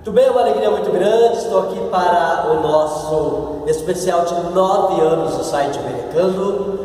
Muito bem, é uma alegria muito grande. Estou aqui para o nosso especial de 9 anos do site americano.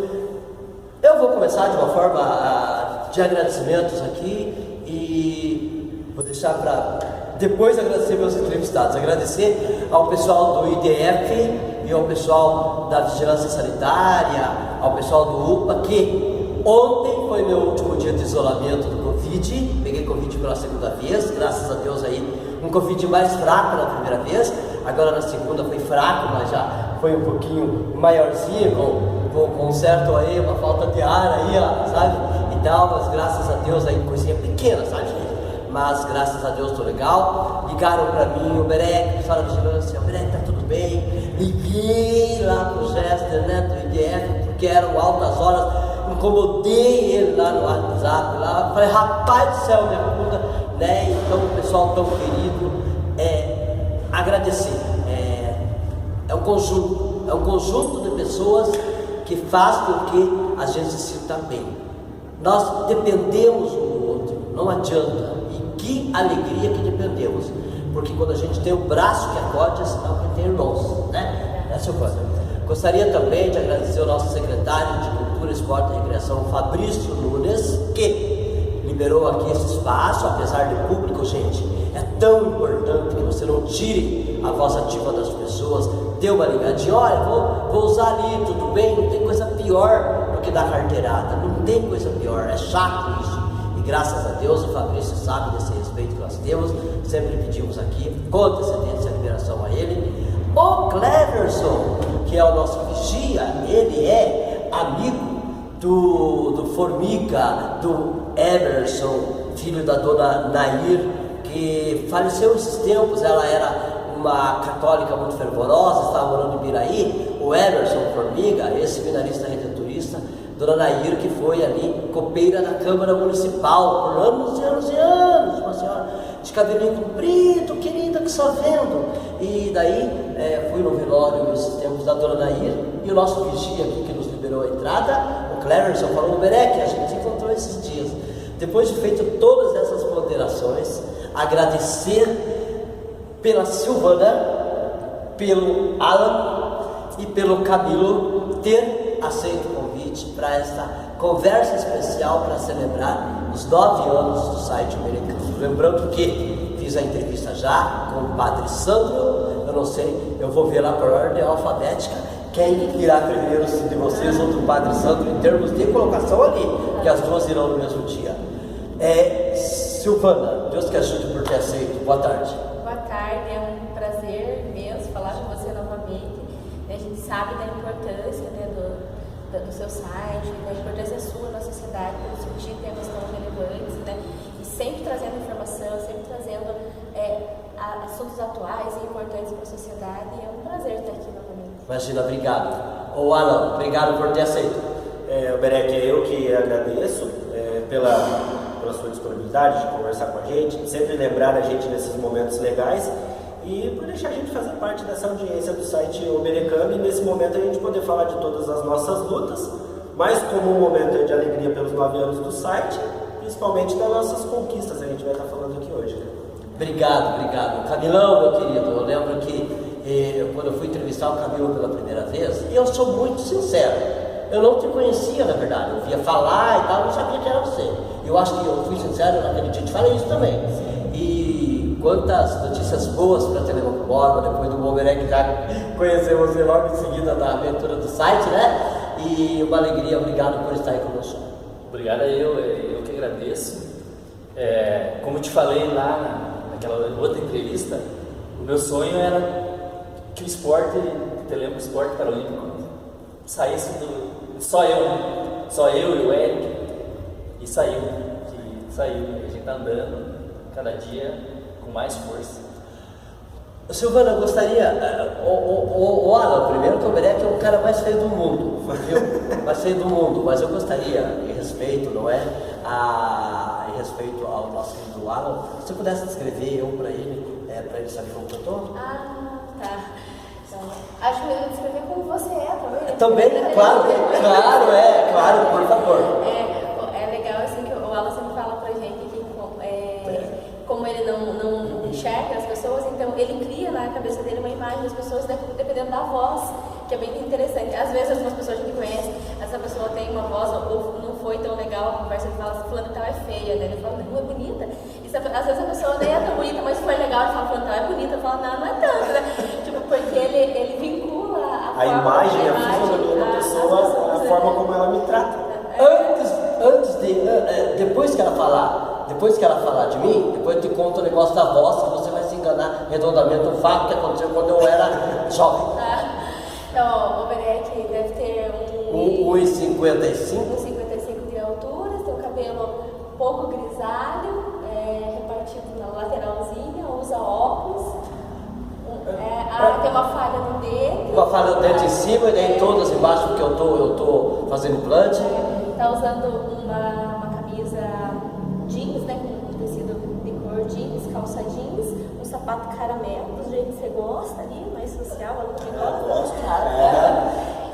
Eu vou começar de uma forma de agradecimentos aqui e vou deixar para depois agradecer meus entrevistados. Agradecer ao pessoal do IDF e ao pessoal da Vigilância Sanitária, ao pessoal do UPA, que ontem foi meu último dia de isolamento do Covid. Peguei Covid pela segunda vez, graças a Deus aí. Um Covid mais fraco na primeira vez, agora na segunda foi fraco, mas já foi um pouquinho maiorzinho, com certo aí, uma falta de ar aí, ó, sabe? E tal, mas graças a Deus aí, coisinha pequena, sabe, gente? Mas graças a Deus tô legal. Ligaram pra mim, o Berec, pessoal da Vigilância, o Berec, tá tudo bem? Liguei lá pro Gester, né, do IDF, porque eram altas horas, incomodei ele lá no WhatsApp, lá, falei, rapaz do céu, minha puta, né? Então, o pessoal tão querido, agradecer. É um conjunto de pessoas que faz com que a gente se sinta bem. Nós dependemos um do outro, não adianta. E que alegria que dependemos, porque quando a gente tem o braço que acode, é sinal que tem irmãos, né? Essa é a coisa. Gostaria também de agradecer ao nosso secretário de Cultura, Esporte e Recreação, Fabrício Nunes, que liberou aqui esse espaço, apesar de público, gente. É tão importante que você não tire a voz ativa das pessoas, dê uma ligadinha, olha, vou usar ali, tudo bem, não tem coisa pior do que dar carteirada, não tem coisa pior, é chato isso. E graças a Deus o Fabrício sabe desse respeito que nós temos, sempre pedimos aqui, com antecedência a liberação a ele. O Cleverson, que é o nosso vigia, ele é amigo do Formiga, do Emerson, filho da dona Nair, que faleceu esses tempos. Ela era uma católica muito fervorosa, estava morando em Biraí. O Emerson Formiga, esse seminarista redentorista, dona Nair, que foi ali copeira da Câmara Municipal por anos e anos e anos, uma senhora de cabelinho comprido, querida, que só vendo. E daí fui no velório nesses tempos da dona Nair, e o nosso vigia aqui que nos liberou a entrada, o Cleverson, falou: o Berec, a gente se encontrou esses dias. Depois de feito todas essas ponderações, agradecer pela Silvana, pelo Alan e pelo Camilo ter aceito o convite para esta conversa especial para celebrar os 9 anos do site americano. Lembrando que fiz a entrevista já com o Padre Sandro, eu não sei, eu vou ver lá por ordem alfabética quem irá primeiro de vocês ou do Padre Sandro em termos de colocação ali, que as duas irão no mesmo dia. Silvana, Deus te ajude por ter aceito. Boa tarde. Boa tarde, é um prazer mesmo falar com você novamente. A gente sabe da importância, né, do seu site, da importância sua na sociedade, por discutir temas tão relevantes, né, e sempre trazendo informação, sempre trazendo assuntos atuais e importantes para a sociedade. É um prazer estar aqui novamente. Imagina, obrigado. Ô Alan, obrigado por ter aceito. Berec, é eu que agradeço pela sua disponibilidade de conversar com a gente, sempre lembrar a gente nesses momentos legais e por deixar a gente fazer parte dessa audiência do site americano, e nesse momento a gente poder falar de todas as nossas lutas, mas como um momento de alegria pelos 9 anos do site, principalmente das nossas conquistas, a gente vai estar falando aqui hoje, né? Obrigado. Camilão, meu querido, eu lembro que quando eu fui entrevistar o Camilo pela primeira vez, e eu sou muito sincero, eu não te conhecia, na verdade, eu via falar e tal, não sabia que era você. Eu acho que eu fui sincero naquele dia, te falei isso também. E quantas notícias boas para Telemaco Borba, depois do Boberec já conheceu você logo em seguida da abertura do site, né? E uma alegria, obrigado por estar aí conosco. Obrigado, eu que agradeço. Como eu te falei lá naquela outra entrevista, o meu sonho era que o esporte, o Telemaco Esporte Paralímpico, saísse só eu e o Eric, e saiu, a gente está andando cada dia com mais força. Silvana, eu gostaria, o Alan, primeiro que o Berec é o cara mais feio do mundo, viu? Mais feio do mundo, mas eu gostaria, em respeito, não é? Em respeito ao nosso querido Alan, se você pudesse descrever eu para ele saber como eu tô? Tá. Acho que eu vou descrever como você é também. Também, claro, por favor. É legal assim que o Alan sempre fala pra gente que como ele não enxerga as pessoas, então ele cria na cabeça dele uma imagem das pessoas dependendo da voz, que é bem interessante. Às vezes algumas pessoas a gente conhece, essa pessoa tem uma voz ou não foi tão legal a conversa, ele fala assim, fulano tal é feia, né? Ele fala, não, é bonita. Às vezes a pessoa nem é tão bonita, mas foi legal, ele fala, fulano tal é bonita, ele fala, não é tanto, né? Tipo, porque ele vincula a imagem, a fisionomia da pessoa, a forma como ela me trata. Depois que ela falar de mim, depois eu te conto o negócio da voz, que você vai se enganar redondamente do fato que aconteceu quando eu era jovem. Então, o Berek deve ter 1,55 1,55 de altura, tem o cabelo um pouco grisalho, repartido na lateralzinha, usa óculos, tem uma falha no dente. Uma falha no dente em cima e daí todas embaixo, porque eu tô fazendo implante. Tá usando uma camisa jeans, né, com tecido de cor jeans, calça jeans, um sapato caramelo, do jeito que você gosta ali, mais social, algo que gosta. Gosto.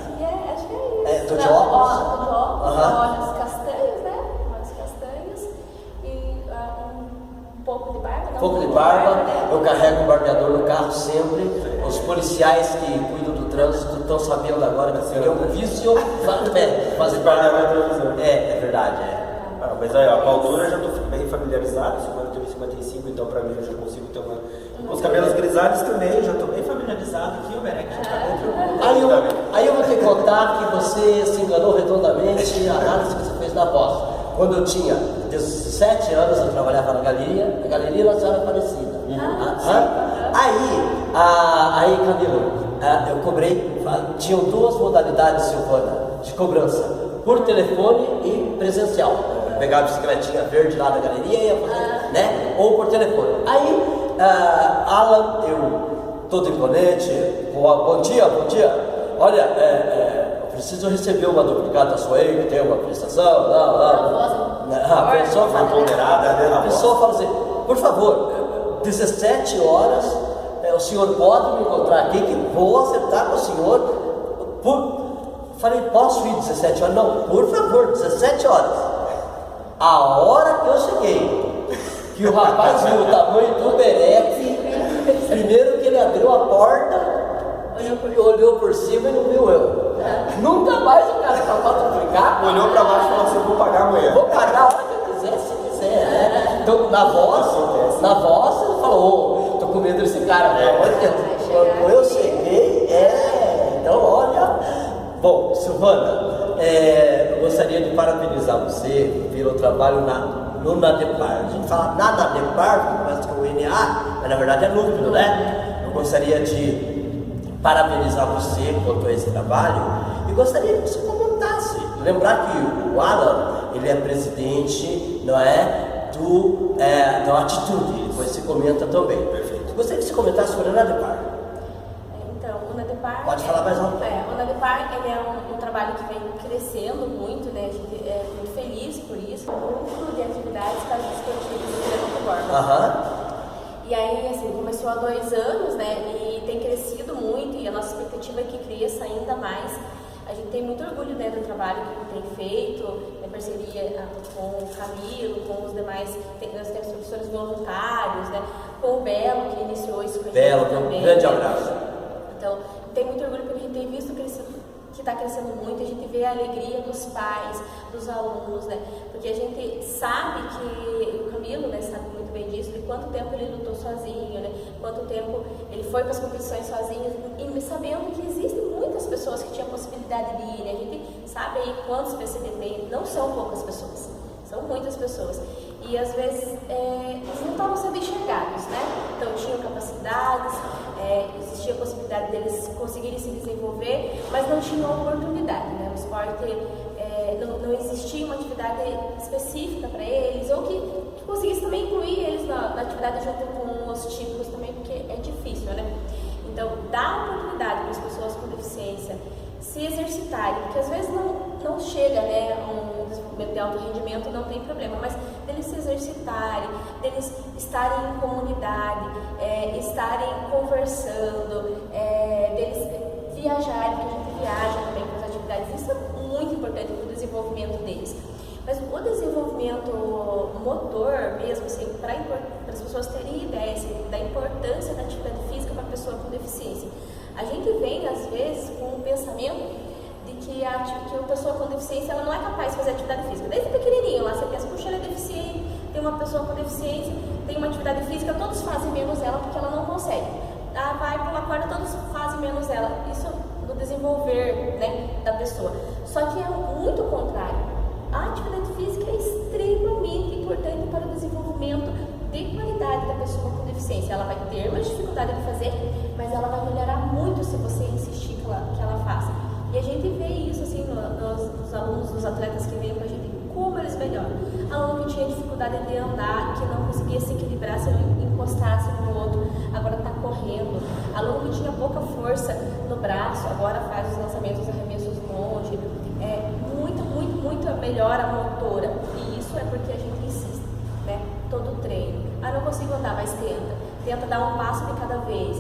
Acho que é isso. Tô de óculos. Tô de óculos, olhos castanhos, né? Olhos castanhos e um pouco de barba. Um pouco de barba, eu carrego o barbeador no carro sempre. Os policiais que cuidam do trânsito estão sabendo agora que eu um vício fazer barbeador. É verdade, mas aí, com a altura eu já estou bem familiarizado, 55, então para mim eu já consigo ter uma. Os cabelos grisalhos também, já estou bem familiarizado aqui, o Berek já está bem tranquilo. Aí eu vou te contar que você se enganou redondamente na análise que você fez da voz. Quando eu tinha 17 anos, eu trabalhava na Galeria da Senhora Aparecida. Aí, Camilo, eu cobrei, tinham duas modalidades, Silvana, de cobrança, por telefone e presencial. Eu pegava a bicicletinha verde lá da galeria e ia fazer, né? Ou por telefone. Aí, Alan, eu todo imponente, bom dia. Olha, eu preciso receber uma duplicata sua aí, que tem uma prestação, a pessoa fala, ponderada, né? A pessoa fala assim, por favor, 17 horas, o senhor pode me encontrar aqui, que vou acertar com o senhor. Falei, posso ir 17 horas? Não, por favor, 17 horas. A hora que eu cheguei, que o rapaz viu o tamanho do Berek, primeiro que ele abriu a porta, olhou por cima e não viu eu. Nunca mais o cara para duplicar. Olhou para baixo e falou assim, vou pagar amanhã. Vou pagar a hora que eu quiser, se quiser, né? Então, na voz, ele falou, tô com medo desse cara, quando eu cheguei, então olha. Bom, Silvana, eu gostaria de parabenizar você pelo trabalho no NADEPAR. A gente fala na NADEPAR, parece que é o NA, mas na verdade é núcleo, né? Eu gostaria de parabenizar você quanto a esse trabalho e gostaria que você comentasse. Lembrar que o Alan, ele é presidente, não é, do Atitude, depois você comenta também. Perfeito. Gostaria que você comentasse sobre o NADEPAR. Então, o NADEPAR... Pode falar mais alto. O NADEPAR, ele é um trabalho que vem crescendo muito, né? A gente é muito feliz por isso. Um grupo de atividades para discutir o Borba. E aí, assim, começou há 2 anos, né? E tem crescido muito e a nossa expectativa é que cresça ainda mais. A gente tem muito orgulho, né, do trabalho que tem feito, em parceria com o Camilo, com os demais, nós temos professores voluntários, né? Com o Belo, que iniciou isso com a gente também. Um grande abraço. Então, tem muito orgulho porque a gente tem visto que está crescendo muito, a gente vê a alegria dos pais, dos alunos, né? Porque a gente sabe que o Camilo, né, sabe muito bem disso, de quanto tempo ele lutou sozinho, né? Quanto tempo ele foi para as competições sozinho, e sabendo que existem muitas pessoas que tinham a possibilidade de ir, né? A gente sabe aí quantos PCD tem, não são poucas pessoas, são muitas pessoas. E às vezes eles não estavam sendo enxergados, né? Então tinham capacidades, existia a possibilidade deles conseguirem se desenvolver, mas não tinham oportunidade, né? O esporte não existia uma atividade específica para eles, ou que conseguisse também incluir eles na atividade junto com os típicos também, porque é difícil, né? Então, dar oportunidade para as pessoas com deficiência se exercitarem, porque às vezes não chega, né, um desenvolvimento de alto rendimento, não tem problema, mas deles se exercitarem, deles estarem em comunidade, estarem conversando, deles viajarem, porque a gente viaja também para as atividades, isso é muito importante para o desenvolvimento deles. Mas o desenvolvimento motor mesmo, assim, para as pessoas terem ideia assim, da importância da atividade física para a pessoa com deficiência. A gente vem, às vezes, com o pensamento de que a pessoa com deficiência ela não é capaz de fazer atividade física. Desde pequenininho, lá você pensa, puxa, ela é deficiente, tem uma pessoa com deficiência, tem uma atividade física, todos fazem menos ela porque ela não consegue. Ah, vai pular corda, todos fazem menos ela. Isso no desenvolver, né, da pessoa. Só que é muito contrário. A atividade física é extremamente importante para o desenvolvimento de qualidade da pessoa com deficiência. Ela vai ter mais dificuldade de fazer, mas ela vai melhorar muito se você insistir que ela faça. E a gente vê isso assim nos alunos, nos atletas que vêm com a gente, como eles melhoram. Aluno que tinha dificuldade de andar, que não conseguia se equilibrar se não encostasse no outro, agora está correndo. Aluno que tinha pouca força no braço, agora faz os lançamentos, os arremessos longe. Muito melhora a motora. E isso é porque a gente insiste, né? Todo treino. Ah, não consigo andar, mas tenta dar um passo de cada vez.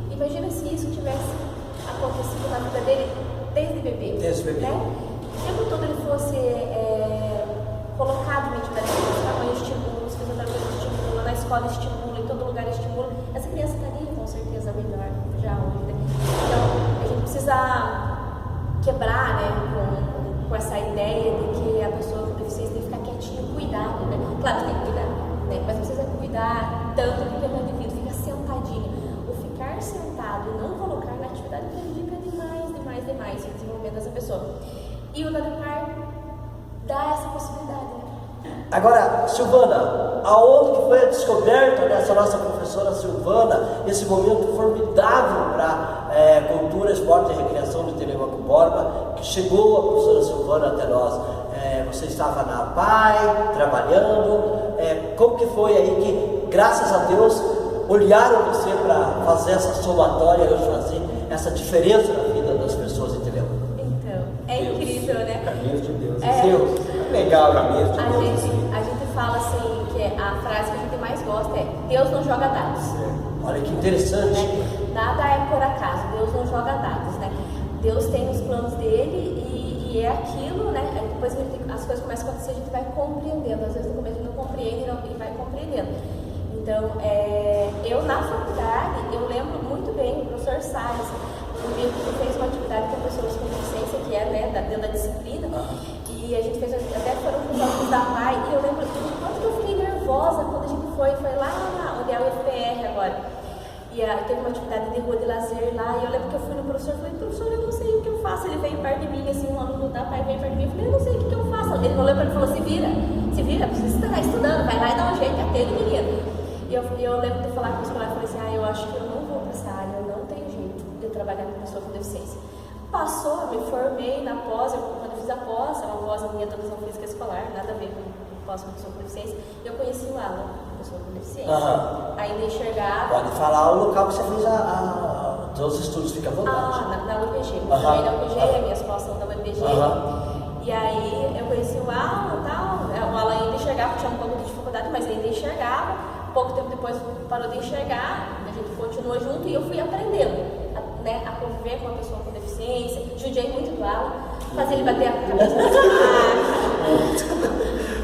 Imagina se isso tivesse acontecido na vida dele desde bebê. Desde bebê. Né? O tempo todo ele fosse colocado em atividade física, a mãe estimula, os fisioterapeutas estimulam, na escola estimula, em todo lugar estimula. Essa criança estaria com certeza melhor já hoje. Né? Então, a gente precisa quebrar, né, com essa ideia de que a pessoa com deficiência tem que ficar quietinha, cuidado, né? Claro que tem que cuidar, né? Mas não precisa cuidar tanto porque não é devido, fica sentadinha. O ficar sentado e não colocar na atividade prejudica demais o desenvolvimento dessa pessoa. E o Nadepar dá essa possibilidade, né? Agora, Silvana, aonde que foi a descoberta dessa nossa professora Silvana, esse momento formidável para cultura, esporte e recreação de Telêmaco Borba, que chegou a professora Silvana até nós? Você estava na PAI, trabalhando, como que foi aí que, graças a Deus, olharam você para fazer essa somatória, fazer essa diferença na vida das pessoas em Telêmaco? Então, é incrível, né? Caminhos de Deus. Deus. Legal, caminhos de Deus. A gente fala assim, que a frase que a gente mais gosta é: Deus não joga dados. Olha que interessante. Né? Nada é por acaso, Deus não joga dados, né? Deus tem os planos dele e é aquilo, né? Aí depois as coisas começam a acontecer, a gente vai compreendendo. Às vezes no começo a gente não compreende e vai compreendendo. Então, eu na faculdade, eu lembro muito bem o professor Salles, que fez uma atividade com pessoas com deficiência, que é, né, dentro da disciplina, e a gente fez, até foram com os alunos da PAI, e eu lembro do quanto que eu fiquei nervosa quando a gente foi lá onde é o FPR agora. E teve uma atividade de rua de lazer lá, e eu lembro que eu fui no professor e falei: professor, eu não sei o que eu faço. Ele veio perto de mim, assim, um aluno da PAI veio perto de mim, eu falei: eu não sei o que eu faço. Ele olhou para mim e falou: se vira, você está estudando, vai lá e dá um jeito, aquele menino. E eu lembro de falar com os colegas, eu falei assim: eu acho que eu não vou para essa área, eu não tenho jeito de trabalhar com pessoa com deficiência. Passou, me formei na pós, quando eu fiz a pós, é uma pós minha de educação física escolar, nada a ver com pós com pessoa com deficiência, eu conheci o Alan, pessoa com deficiência. Ainda enxergava. Pode falar o local que você fez os estudos, fica à vontade. Na UPG. Eu formei na UPG, minhas pós são da UPG. E aí eu conheci o Alan e tal. O Alan ainda enxergava, tinha um pouco de dificuldade, mas ainda enxergava. Pouco tempo depois parou de enxergar, a gente continuou junto e eu fui aprendendo a conviver com uma pessoa com deficiência. Judiei muito do Alan, fazer ele bater a cabeça nas máquinas.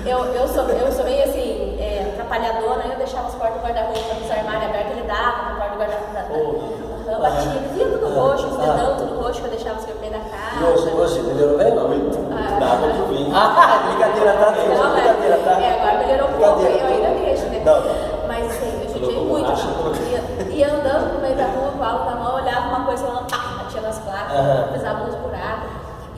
Eu sou meio assim, atrapalhadora, eu deixava as portas do guarda-roupa dos armários abertos, ele dava na porta do guarda-roupa, batia, via tudo roxo, os dedão tudo roxo, que eu deixava escrever no meio da casa. Hoje melhorou bem? Muito. Dava pro vinho. Brincadeira, tá? Brincadeira, tá? Agora melhorou um pouco, eu ainda deixo, né? Não. Mas assim, eu judiei muito. Ia andando no meio da rua com o Alan na mão, olhava uma coisa, ela batia nas placas, pesava uns buracos.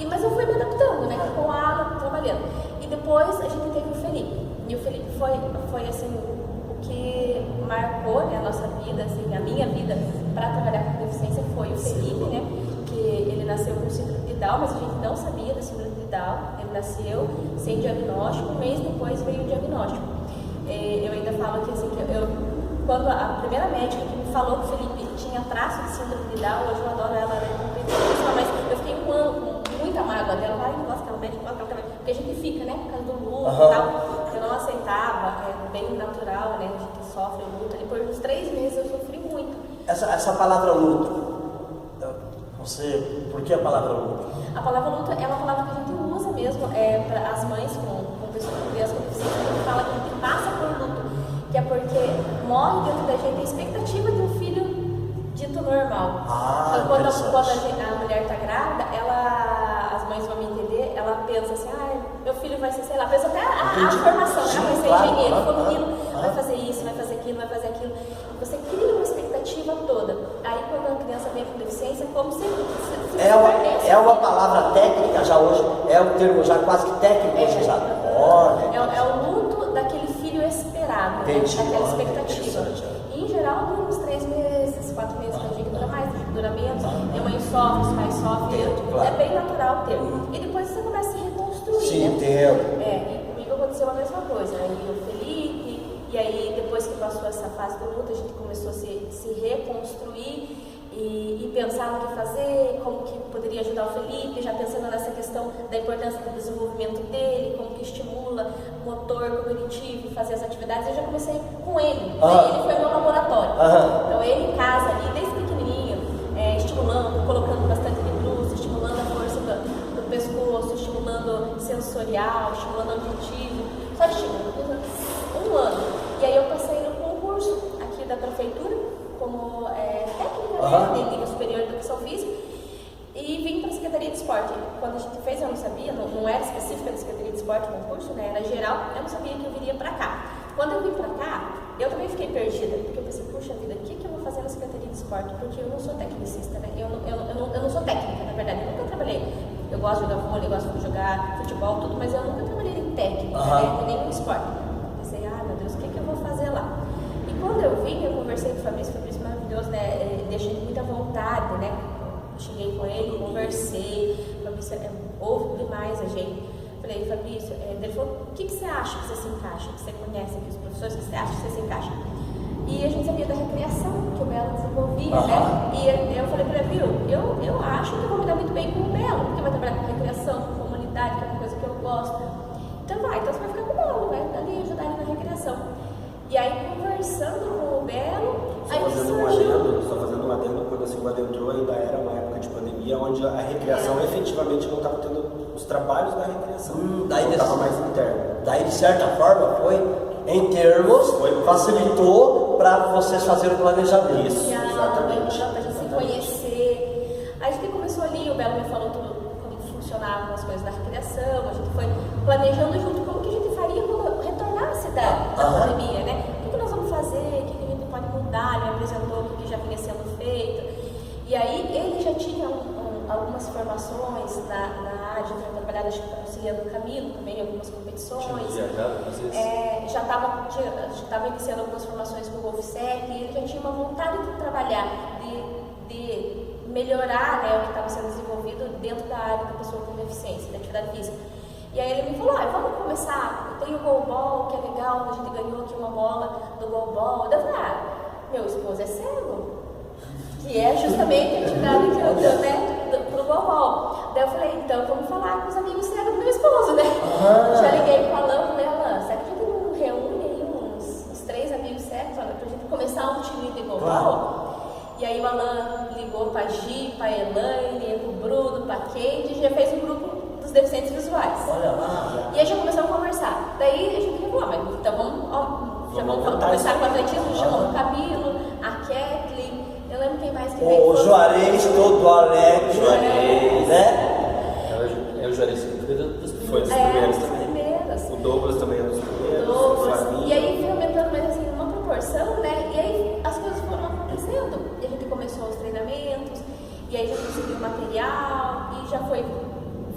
Mas eu fui me adaptando, né? Com o Alan, trabalhando. E depois a gente teve o Felipe. E o Felipe foi assim, o que marcou, né, a nossa vida, assim, a minha vida para trabalhar com deficiência foi o Felipe, né? Que ele nasceu com síndrome de Down, mas a gente não sabia da síndrome de Down. Ele nasceu sem diagnóstico, um mês depois veio o diagnóstico. Eu ainda falo que assim, quando a primeira médica que me falou que o Felipe tinha traço de síndrome de Down, hoje eu adoro ela é compreensível, mas eu fiquei um ano com muita mágoa dela, nossa, aquela médica, porque a gente fica, né, por causa do luto e tal, eu não aceitava, é bem natural, né, a gente sofre o luto, e por uns 3 meses eu sofri muito. Essa palavra luto, por que a palavra luto? A palavra luto é uma palavra que a gente usa mesmo para as mães com pessoas deficiência, a gente fala que a gente passa por luto, que é porque morre dentro da gente a expectativa de um filho dito normal. Então, quando a mulher está grávida, as mães vão me entender, ela pensa assim, meu filho vai ser, sei lá, pensa até a formação, vai ser engenheiro, for menino, vai fazer isso, vai fazer aquilo, vai fazer aquilo. Você cria uma expectativa toda. Aí quando a criança vem com deficiência, como se é uma palavra técnica já hoje, é um termo já quase que técnico hoje usado. É o luto daquele filho esperado, né? Daquela expectativa. E em geral dura uns 3 meses, 4 meses, tem gente que dura mais, tem gente que dura menos. Minha mãe sofre, os pais sofrem, é bem natural ter. E depois você começa a se reconstruir. Sim, né? entendo. E comigo aconteceu a mesma coisa. Aí o Felipe, e aí depois que passou essa fase do luto, a gente começou a se reconstruir e pensar no que fazer, como que poderia ajudar o Felipe, já pensando nessa questão da importância do desenvolvimento dele, como que estimula o motor cognitivo, fazer as atividades. Eu já comecei com ele, ele foi meu laboratório. Então ele em casa ali, desde pequenininho, estimulando, colocando bastante de luz, estimulando a força do pescoço, estimulando sensorial, estimulando auditivo, só estimulando, 1 ano. E aí eu passei no concurso aqui da prefeitura, como técnica de nível superior de educação física, e vim para a Secretaria de Esporte. Quando a gente fez, eu não sabia, não era específica da Secretaria de Esporte o concurso, né, era geral, eu não sabia que eu viria para cá. Quando eu vim para cá, eu também fiquei perdida, porque eu pensei, puxa vida, o que eu vou fazer na Secretaria de Esporte? Porque eu não sou tecnicista, né, eu não sou técnica, na verdade, eu nunca trabalhei. Eu gosto de jogar vôlei, eu gosto de jogar futebol, tudo, mas eu nunca trabalhei em técnica, né, nem em esporte. Pensei, meu Deus, o que eu vou fazer lá? E quando eu vim, eu conversei com o Fabrício maravilhoso, né? Deixei de muita vontade, né? Cheguei com ele, conversei, o Fabrício ouve demais a gente. Falei, Fabrício, ele falou, o que você acha que você se encaixa? Que você conhece aqui os professores, que você acha que você se encaixa? E a gente sabia da recreação que o Belo desenvolvia, né? E eu falei para ele, eu acho que eu vou me dar muito bem com o Belo, porque vai trabalhar com recreação, com comunidade, que é uma coisa que eu gosto. Então você vai ficar com o Belo, vai ali ajudar ele na recreação. E aí, conversando com o Belo, só fazendo um adendo, quando a Silvana entrou, ainda era uma época de pandemia, onde a recreação efetivamente não estava tendo os trabalhos da recreação, daí estava mais interno. Daí, de certa forma, em termos, facilitou para vocês fazerem o planejamento. Isso, exatamente. Para a gente se conhecer. Aí a gente começou ali, o Belo me falou tudo, como funcionavam as coisas da recreação, a gente foi planejando junto como que a gente faria quando retornasse da pandemia, né? O que nós vamos fazer, o que a gente pode mudar, ele me apresentou o que já vinha sendo feito. E aí ele já tinha algumas formações na área, já tinha trabalhado, acho que auxiliando o Camilo também em algumas competições. Já estava iniciando algumas formações com o Golf Sec, e ele já tinha uma vontade de trabalhar, de melhorar, né, o que estava sendo desenvolvido dentro da área da pessoa com deficiência, da atividade física. E aí ele me falou, vamos começar, eu tenho o goalball, que é legal, a gente ganhou aqui uma bola do goalball. Eu falei, meu esposo é cego, que é justamente a atividade que eu dou, né, pro goalball. Daí eu falei, então vamos falar com os amigos cegos do meu esposo, né? Já liguei pro Alan, falei, Alan, será que a gente não reúne aí uns 3 amigos cegos, pra gente começar um time de goalball? E aí o Alan ligou pra Gi, pra Elaine, pro Bruno, pra Kate, e já fez um grupo dos deficientes visuais. Olha lá. E aí já começamos a conversar. Daí a gente falou, mas então vamos começar com o atletismo, chamamos o Camilo, a Kathleen, eu lembro quem mais que veio. O Juarez, todo alegre. Juarez, né? O Juarez foi dos primeiros dos também. primeiros. O Douglas também é dos primeiros. E aí foi aumentando, mas assim, numa proporção, né? E aí as coisas foram acontecendo. E a gente começou os treinamentos, e aí já conseguiu material, e já foi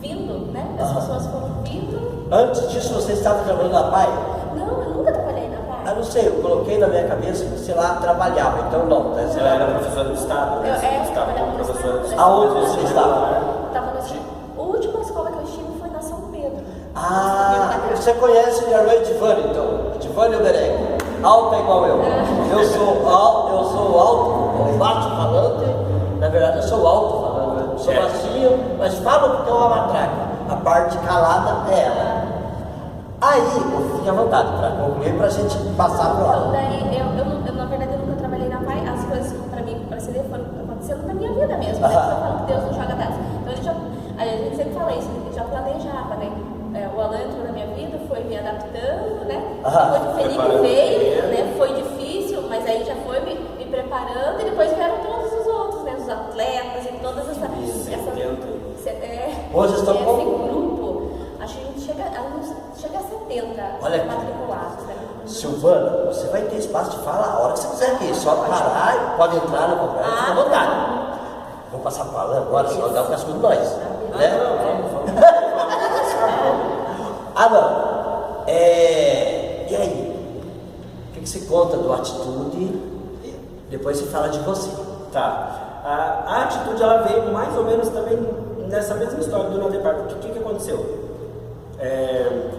vindo, né? As pessoas foram vindo. Antes disso, você estava trabalhando na PAI? Não, eu nunca trabalhei na PAI. Não sei, eu coloquei na minha cabeça que você lá trabalhava, então não. Você era professora do Estado, né? Você estava como professora do Estado. Aonde você estava? Estava na a última escola que eu estive foi na São Pedro. Você conhece minha irmã Edivane, então? Edivane Obereg. Alta igual eu. Eu sou alto, baixo falante. Na verdade, eu sou alto falante. Sou baixinho, mas falo porque é uma matraca. A parte calada é ela. Aí, fique à vontade para concluir, para a gente passar para o Então, daí, eu, na verdade, eu nunca trabalhei na PAI. As coisas, para mim, para CD, foram acontecendo na minha vida mesmo. Né? Eu falo que Deus não joga dados. Então, a gente sempre fala isso, a gente já planejava, né? O Alan entrou na minha vida, foi minha adaptando, né? Aham. Depois o Felipe veio, né? Foi difícil, mas aí já foi me preparando e depois vieram todos os outros, né? Os atletas e todas Hoje estão esse com... grupo, acho que a gente chega a 70 Olha aqui. matriculados, né? Silvana, você vai ter espaço de fala a hora que você quiser aqui. Só parar e pode entrar na conversa, fica à vontade. Vamos passar a palavra agora, senão dá para tudo nós. Né? Não. E aí? O que você conta do Atitude? Depois você fala de você. Tá. A Atitude ela veio mais ou menos também nessa mesma história do Nadepar. O que aconteceu?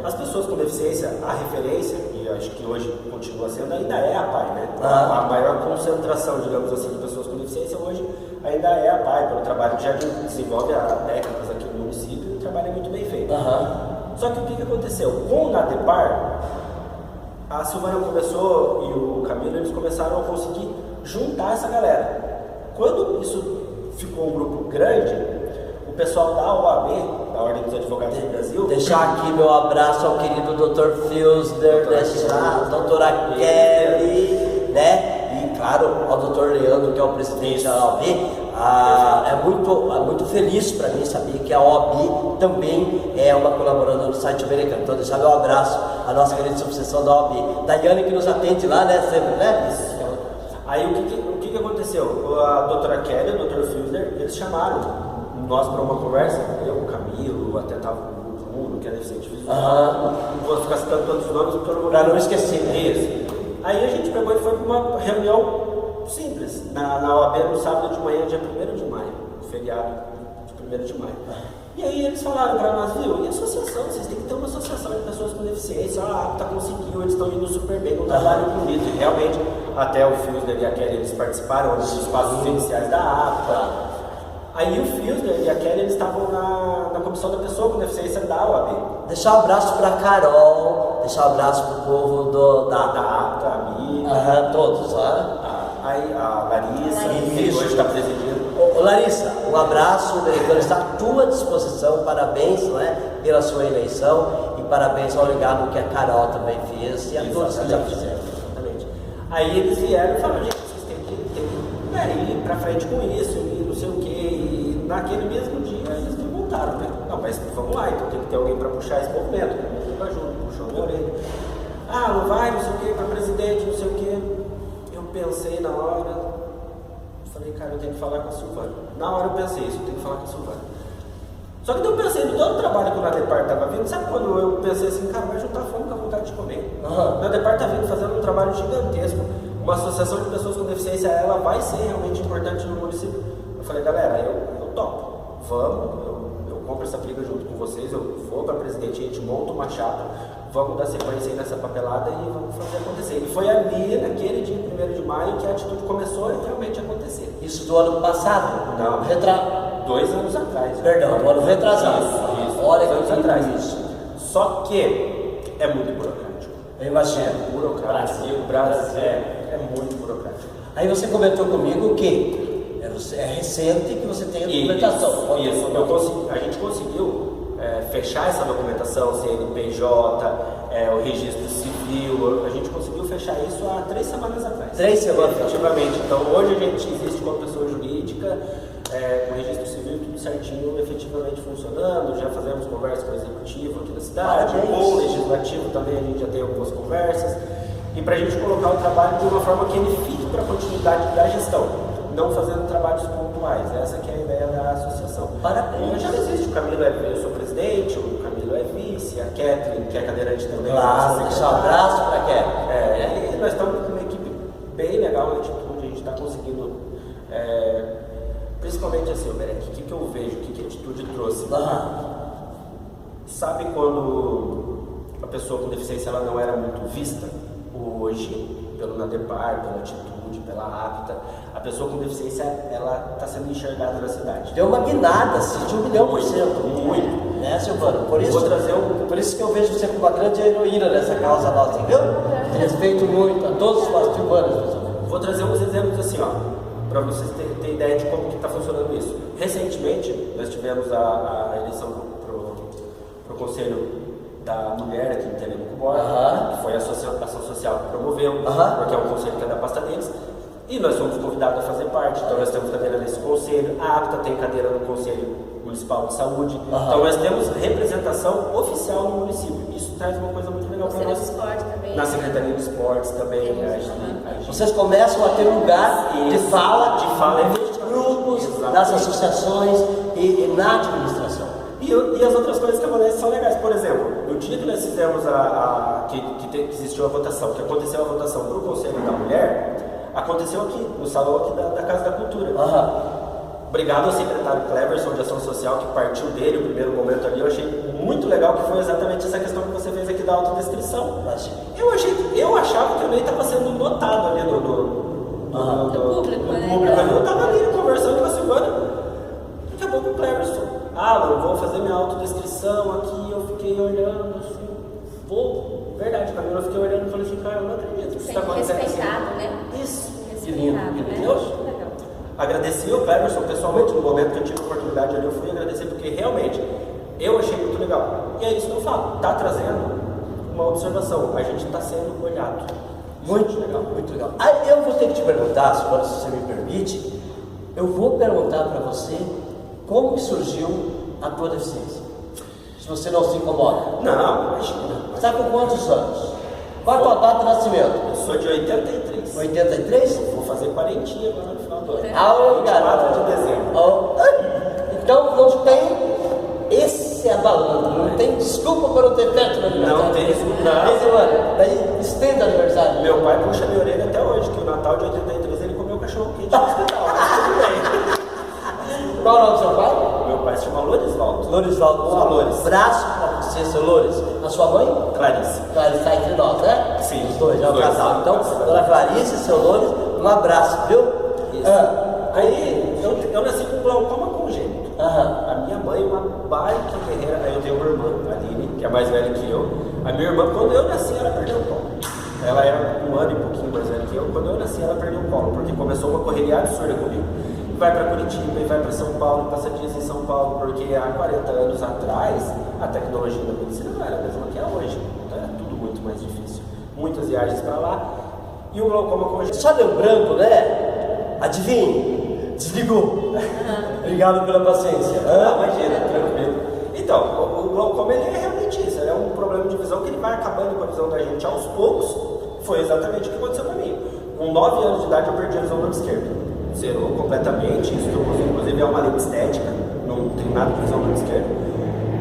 As pessoas com deficiência, a referência, e acho que hoje continua sendo, ainda é a PAI, né? A maior concentração, digamos assim, de pessoas com deficiência hoje ainda é a PAI, pelo trabalho que já desenvolve há décadas aqui no município, e o trabalho é muito bem feito. Só que o que aconteceu? Com o Nadepar, a Silvana começou e o Camilo, eles começaram a conseguir juntar essa galera. Quando isso ficou um grupo grande, o pessoal da OAB, da Ordem dos Advogados do Brasil... Deixar aqui meu abraço ao querido Dr. Filsner, a doutora Kelly, né? E claro, ao Dr. Leandro, que é o presidente da OAB. É muito feliz para mim saber que a OAB também é uma colaboradora do site americano. Então deixar meu abraço à nossa grande subseção da OAB. Daiane que nos atende lá, né? Sempre, né? Isso. Aí o que aconteceu? A doutora Kelly e o Dr. Filsner, eles chamaram nós para uma conversa, eu, o Camilo, até estava o Bruno, que é deficiente visual. Não vou ficar citando todos os nomes porque eu não vou... Para não esquecer, né? Isso. Aí a gente pegou e foi para uma reunião simples, na OAB no sábado de manhã, dia 1º de maio, feriado de 1º de maio. E aí eles falaram para nós, viu, e associação, vocês têm que ter uma associação de pessoas com deficiência, a APTA conseguiu, eles estão indo super bem, um trabalho bonito, e realmente, até o Filsner e a Kelly, eles participaram dos espaços iniciais da APTA. Aí o Filsner e a Kelly, eles estavam na comissão da pessoa com deficiência da OAB. Deixar um abraço para Carol, deixar um abraço para o povo da APTA, a amiga, todos lá. Aí a Larissa, que hoje está presidindo. Larissa, um abraço, o vereador está à tua disposição, parabéns, né, pela sua eleição e parabéns ao legado que a Carol também fez e a todos que já fizeram. Exatamente. Aí eles vieram e falaram, gente, vocês têm que ir para frente com isso, e não sei o quê, e naquele mesmo dia eles perguntaram, né? Não, mas vamos lá, então tem que ter alguém para puxar esse movimento. Eu ajudo, puxou minha orelha. Não vai, não sei o quê, para presidente, não sei o quê. Eu pensei na hora, falei, cara, eu tenho que falar com a Silvana. Na hora eu pensei isso, eu tenho que falar com a Silvana. Só que eu pensei no todo o trabalho que o Nadepar estava vindo, sabe quando eu pensei assim, cara, vai juntar fome com a vontade de comer. O Nadepar está vindo fazendo um trabalho gigantesco, uma associação de pessoas com deficiência, ela vai ser realmente importante no município. Eu falei, galera, eu topo, vamos, eu compro essa briga junto com vocês, eu vou para presidente, a gente monta uma chapa, vamos dar sequência aí nessa papelada e vamos fazer acontecer. E foi ali, naquele dia 1º de maio, que a Atitude começou a realmente acontecer. Isso do ano passado? Não. 2 anos atrás. Perdão, do ano retrasado. Isso. Olha 2 anos atrás. Isso. Só que é muito burocrático. Eu imagino. Brasil. É muito burocrático. Aí você comentou comigo que é recente que você tem a documentação. Isso. A gente conseguiu fechar essa documentação, CNPJ, o registro civil, a gente conseguiu fechar isso há 3 semanas atrás. 3 semanas efetivamente. Então hoje a gente existe como pessoa jurídica, com o registro civil tudo certinho, efetivamente funcionando, já fazemos conversa com o executivo aqui da cidade, com o legislativo também a gente já tem algumas conversas, e para a gente colocar o trabalho de uma forma que ele fique para a continuidade da gestão, não fazendo trabalhos pontuais. Essa que é a ideia da associação. Parabéns. Já existe, o Camilo eu sou presidente, o Camilo é vice, a Kathleen, que é cadeirante também. Claro, deixa um abraço para a Kathleen. E nós estamos com uma equipe bem legal na Atitude, a gente está conseguindo, principalmente assim, o que eu vejo, o que a Atitude trouxe. Sabe quando a pessoa com deficiência ela não era muito vista? Hoje, pelo Nadepar, pela Atitude, pela APTA, a pessoa com deficiência ela está sendo enxergada na cidade. Deu uma guinada, assim, de 1 milhão %. Muito. Né, Silvano? Por isso que eu vejo você como uma grande heroína nessa causa nossa, viu? Respeito muito a todos os silvanos, pessoal. Vou trazer uns exemplos assim, para vocês terem ideia de como que está funcionando isso. Recentemente, nós tivemos a eleição para o Conselho da mulher aqui em Telemaco Borba, que foi a ação social que promoveu, porque é um conselho que é da pasta deles. E nós somos convidados a fazer parte, então nós temos cadeira nesse conselho, a APTA tem cadeira no Conselho Municipal de Saúde, então nós temos representação oficial no município. Isso traz uma coisa muito legal para nós. Também. Na Secretaria de Esportes também. Vocês começam a ter lugar de fala nos grupos, exatamente, nas associações e na administração. E as outras coisas que acontecem são legais. Por exemplo, no dia que nós fizemos que existiu a votação, que aconteceu a votação para o Conselho da Mulher, aconteceu aqui, no salão aqui da Casa da Cultura. Obrigado ao secretário Cleverson de Ação Social, que partiu dele o primeiro momento ali. Eu achei muito legal, que foi exatamente essa questão que você fez aqui da autodescrição. Eu achava que eu nem estava sendo notado ali do público. Eu estava ali conversando com a Silvana. Daqui a pouco o Cleverson, eu vou fazer minha autodescrição aqui. Eu fiquei olhando assim, verdade, pra mim eu fiquei olhando e falei assim, cara, eu não acredito que isso está acontecendo. Respeitado, né? Isso. Que lindo, Legal. Agradeci o Cleverson pessoalmente, no momento que eu tive a oportunidade ali, eu fui agradecer, porque realmente eu achei muito legal. E é isso que eu falo, está trazendo uma observação, a gente está sendo olhado. Muito legal, muito legal. Aí eu vou ter que te perguntar, se você me permite, eu vou perguntar para você como que surgiu a tua deficiência. Se você não se incomoda. Não, imagina. Você está com quantos anos? Qual é a tua data de nascimento? Eu sou de 83. 83? Vou fazer 40 agora no final do ano. 24 de dezembro. Então não tem esse abalando, não tem desculpa para não ter feito no aniversário. Não tem desculpa. Daí estenda o aniversário. Meu pai puxa minha orelha até hoje, que o Natal de 83 ele comeu cachorro quente no hospital, mas tudo bem. Qual é o nome do seu pai? Meu pai se chama Lorisvaldo. Lorisvaldo. Só Loris. Abraço para você, seu Loris. A sua mãe? Clarice. Clarice está entre nós, né? Sim. Os dois, é o Os dois. casal. Então, dona Clarice, seu Loris, um abraço, viu? Isso. Aí, eu nasci com glaucoma congênito. A minha mãe, uma baita guerreira. Aí eu tenho uma irmã, a Aline, que é mais velha que eu. A minha irmã, quando eu nasci, ela perdeu o colo. Ela era 1 ano e pouquinho mais velha que eu. Quando eu nasci, ela perdeu o colo, porque começou uma correria absurda comigo. Vai para Curitiba e vai para São Paulo, passa dias em São Paulo, porque há 40 anos atrás a tecnologia da medicina não era a mesma que é hoje. Então era tudo muito mais difícil. Muitas viagens para lá e o glaucoma congênito. Só deu branco, né? Adivinhe? Desligou. Obrigado pela paciência. Imagina, tranquilo. Então, o glaucoma ele é realmente isso. Ele é um problema de visão que ele vai acabando com a visão da gente aos poucos. Foi exatamente o que aconteceu para mim. Com 9 anos de idade eu perdi a visão do lado esquerdo. Zerou completamente, isso inclusive é uma lente estética, não tem nada de visão do lado esquerdo.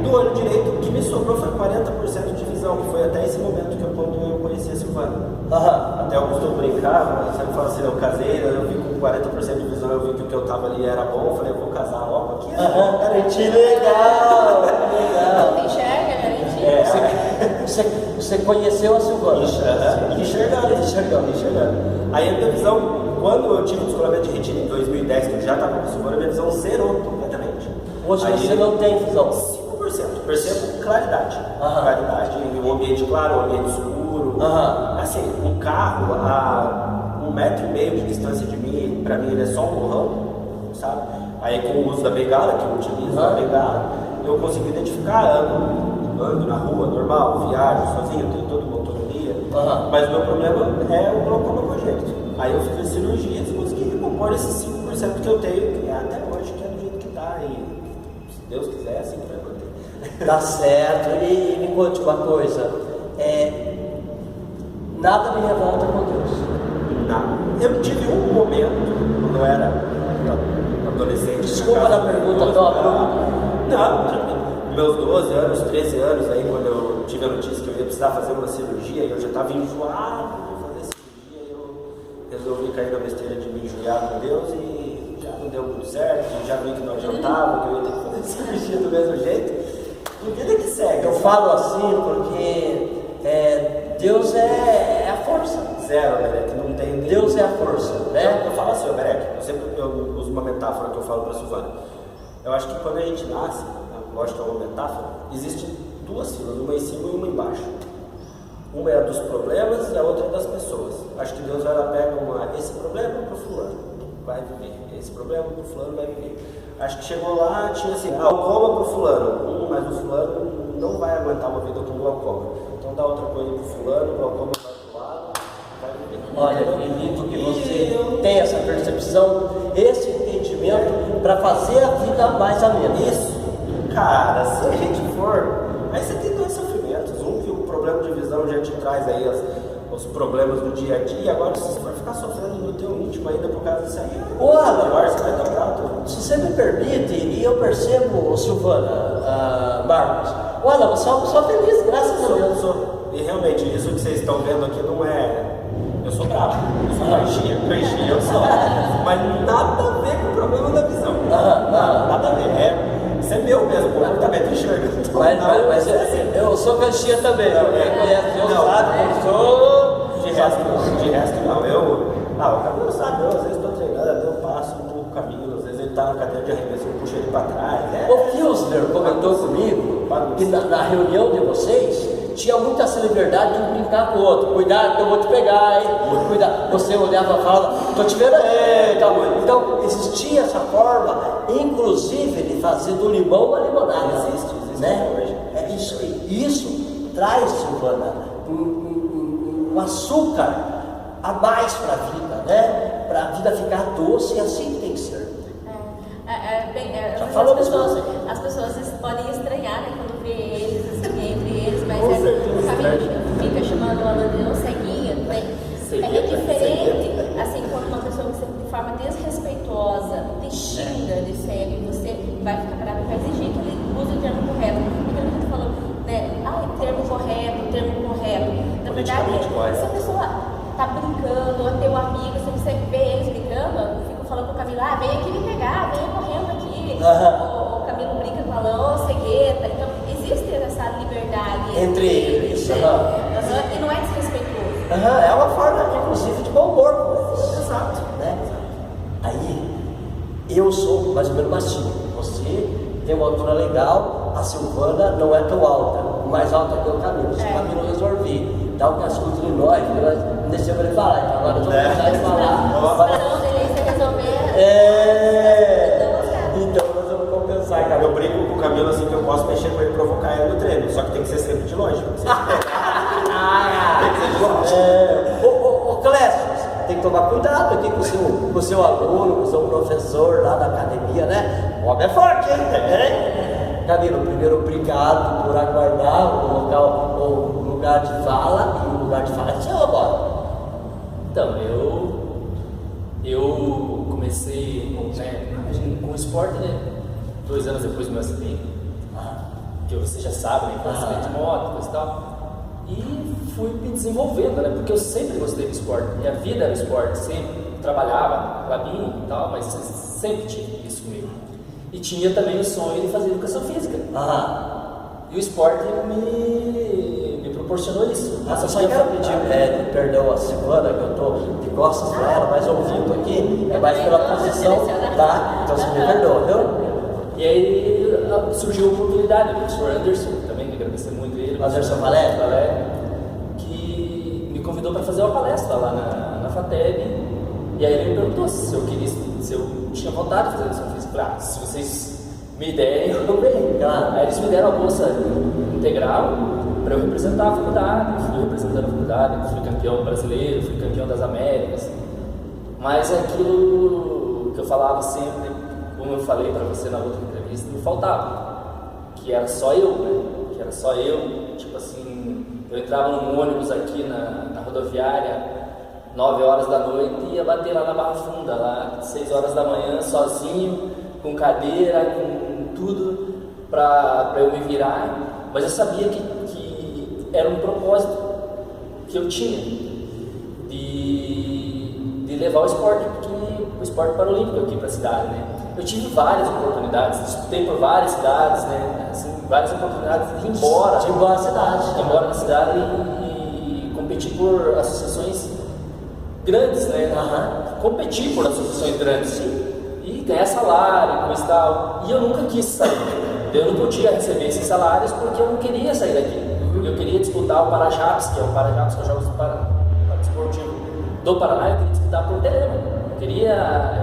Do olho direito, o que me sobrou foi 40% de visão, que foi até esse momento quando eu conheci a Silvana. Até eu costumo brincar, eu sempre falo assim, eu casei, eu vi com 40% de visão, eu vi que o que eu tava ali era bom, eu falei, eu vou casar logo aqui. Que legal! Não enxerga, né? Você conheceu a Silvana? Enxergando. Aí a minha visão, quando eu tive o descolamento de retina em 2010, que eu já estava com a Silvana, a minha visão zerou completamente. Hoje aí, você não tem visão? 5%. Percebo claridade. Claridade, um ambiente claro, um ambiente escuro. Assim, um carro a 1,5 metro de distância de mim, para mim ele é só um borrão, sabe? Aí com o uso da bengala, que eu utilizo a bengala, eu consigo identificar, ando na rua, normal, viajo sozinho, tenho toda uma autonomia. Mas o meu problema é o glaucoma congênito. Aí eu fiz as cirurgias e consegui recompor esses 5% que eu tenho, que é até hoje, que é do jeito que tá. E se Deus quiser, assim que vai manter. Tá certo. E me conte uma coisa. Nada me revolta com Deus. Nada. Eu tive um momento, quando eu era adolescente. Desculpa na pergunta, Não, tranquilo. Meus 12 anos, 13 anos, aí quando eu tive a notícia que eu ia precisar fazer uma cirurgia, e eu já estava enjoado de fazer cirurgia, eu resolvi cair na besteira de me injuriar com Deus e já não deu muito certo, já vi que não adiantava, que eu ia ter que fazer cirurgia do mesmo jeito. E vida que segue. Eu falo assim porque Deus é a força. Zero, Berek, não tem. Deus é a força, né? Eu falo assim, Berek, eu uso uma metáfora que eu falo para a Silvana. Eu acho que quando a gente nasce, lógico que é uma metáfora, existem 2 filas, uma em cima e uma embaixo. Uma é a dos problemas e a outra é das pessoas. Acho que Deus vai lá, pega esse problema para o fulano, vai viver. Esse problema para o fulano vai viver. Acho que chegou lá, tinha assim, coma para o fulano, mas o fulano não vai aguentar uma vida com glaucoma. Então dá outra coisa pro fulano, o glaucoma vai pro lado, vai viver. Olha, acredito que você tem essa percepção, esse entendimento para fazer a vida mais amena. Isso, cara, se a gente for, aí você tem dois sofrimentos. Um que o problema de visão já te traz aí os problemas do dia a dia, agora se você for ficar sofrendo no teu íntimo ainda por causa disso aí, Olha, você vai dobrar tudo. se você me permite, e eu percebo, Silvana, Marcos, olha, você é uma pessoa feliz, graças a Deus. E realmente, isso que vocês estão vendo aqui não é... Eu sou bravo, eu sou caixinha eu sou. Mas nada a ver com o problema da visão. Nada a ver. Isso é meu mesmo, o comportamento enxerga. Mas eu sou caixinha também, eu sabe que eu sou... De resto não, o Camilo sabe, eu às vezes estou treinando, até eu passo pro Camilo, às vezes ele tá na cadeira de arremesso, eu puxo ele para trás. O Pilsner comentou comigo que na reunião de vocês tinha muita essa liberdade de um brincar com o outro. Cuidado que eu vou te pegar, hein? Cuidado. Você olhava e falava, tô te vendo aí, tal. Então existia essa forma, inclusive, de fazer do limão uma limonada. Existe né? hoje. Isso traz, Silvana, um açúcar a mais para a vida, né? Para a vida ficar doce, e assim tem que ser. As pessoas podem estranhar, né, quando vê eles, assim, entre eles, mas o Camilo fica chamando o Alan de ceguinha, né? É diferente, assim, quando uma pessoa que de forma desrespeitosa te xinga de cego, você vai ficar bravo e vai exigir que ele use o termo correto. Porque a gente falou, né? Termo correto. Na verdade, se a pessoa tá brincando, ou é teu amigo, se você vê eles brincando, eu fico falando pro Camilo, vem aqui me pegar, vem correndo aqui. O Camilo brinca com a Alan, cegueta. Então, existe essa liberdade entre eles. E não é desrespeitoso. É uma forma, inclusive, de bom humor com eles. Exato. Né? Aí, eu sou mais ou menos baixinho. Você tem uma altura legal, a Silvana não é tão alta. O mais alto é o Camilo. Se o Camilo resolver dar um cascudo em nós não deixamos ele falar. Então agora eu vou começar a falar. Esperando ele resolver. Então nós vamos compensar, cara. Eu brinco com o Camilo assim que eu posso mexer com ele e provocar ele no treino. Só que tem que ser sempre de longe. Ô Clécio, tem que tomar cuidado aqui com o seu aluno, com o seu professor lá da academia, né? O homem é forte, hein? Camilo, primeiro obrigado por aguardar o lugar de fala, e o lugar de fala é seu agora. Então, eu comecei com o esporte, né? 2 anos depois do meu acidente, que vocês já sabem, né? Acidente de moto, coisa e tal. E fui me desenvolvendo, né? Porque eu sempre gostei do esporte, minha vida era esporte, sempre trabalhava, clabinho e tal, mas sempre tive isso comigo. E tinha também o sonho de fazer educação física. E o esporte me proporcionou isso. Eu só quero pedir perdão a Silvana, que eu estou de costas para ela, mas ouvindo aqui, é mais pela posição, tá? Então você me perdoa, viu? E aí surgiu a oportunidade, o professor Anderson, também me agradecer muito ele. Anderson Valério, que me convidou para fazer uma palestra lá na FATEB. E aí ele me perguntou se eu tinha vontade de fazer educação física. Claro, se vocês me derem, eu venho. Aí eles me deram a bolsa integral para eu representar a faculdade. Fui representando a faculdade, fui campeão brasileiro, fui campeão das Américas. Mas aquilo que eu falava sempre, como eu falei para você na outra entrevista, me faltava. Que era só eu, né? Que era só eu. Tipo assim, eu entrava num ônibus aqui na rodoviária 9 horas da noite e ia bater lá na Barra Funda, lá 6 horas da manhã, sozinho, com cadeira, com tudo, para eu me virar. Mas eu sabia que era um propósito que eu tinha de levar o esporte paralímpico aqui para a cidade, né? Eu tive várias oportunidades, disputei por várias cidades, né? Assim, várias oportunidades de ir embora. De ir embora na cidade. De ir embora na cidade e competir por associações grandes, né? Competir por associações grandes e ganhar salário, coisa e tal. E eu nunca quis sair. Eu não podia receber esses salários porque eu não queria sair daqui. Eu queria disputar o Parajaps, que é o Parajaps, que é o Jogos Esportivo do Paraná. Eu queria disputar por Telema.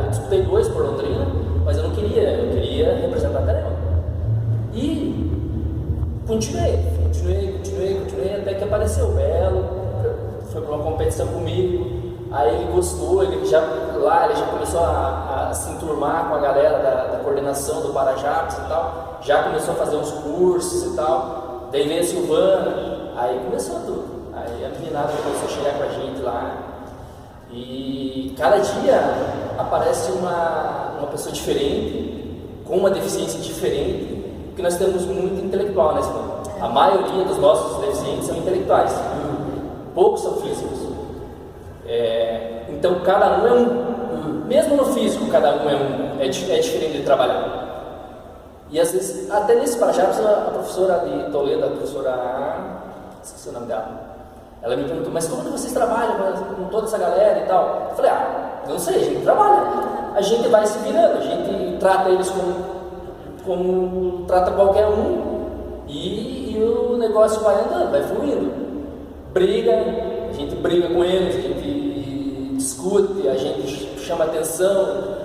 Eu disputei 2 por Londrina, mas eu não queria. Eu queria representar Telema. E continuei, até que apareceu o Belo, foi para uma competição comigo. Aí ele gostou, ele já começou a se enturmar com a galera da coordenação do Parajapes e tal, já começou a fazer uns cursos e tal, daí veio a Silvana, aí começou tudo, aí a meninada começou a chegar com a gente lá, e cada dia aparece uma pessoa diferente, com uma deficiência diferente, porque nós temos muito intelectual, né, Silvana? A maioria dos nossos deficientes são intelectuais, poucos são físicos. Então cada um é um, mesmo no físico cada um é um, é diferente de trabalhar. E às vezes, até nesse Parajapes, a professora de Toledo, a professora, esqueci o nome dela, ela me perguntou, mas como que vocês trabalham com toda essa galera e tal? Eu falei, eu não sei, a gente trabalha, a gente vai se virando, a gente trata eles como trata qualquer um, e o negócio vai andando, vai fluindo. A gente briga com eles, a gente discute, a gente chama atenção,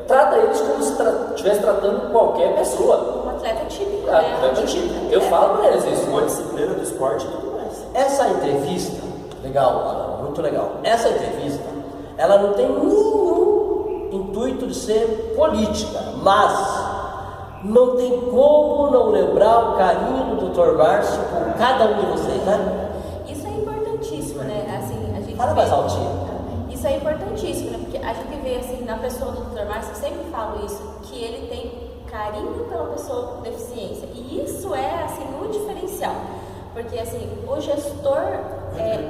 trata eles como se estivesse tratando qualquer pessoa. Um atleta típico, Atleta típico. Eu falo para eles isso. Uma disciplina do esporte e tudo mais. Essa entrevista, legal, Ana, muito legal. Essa entrevista, ela não tem nenhum intuito de ser política, mas não tem como não lembrar o carinho do Dr. Márcio por cada um de vocês, né? Isso é importantíssimo, né? Assim, a gente Fala mais altinho. Isso é importantíssimo, né? Porque a gente vê assim, na pessoa do Dr. Márcio, eu sempre falo isso, que ele tem carinho pela pessoa com deficiência. E isso é assim, um diferencial. Porque assim, o gestor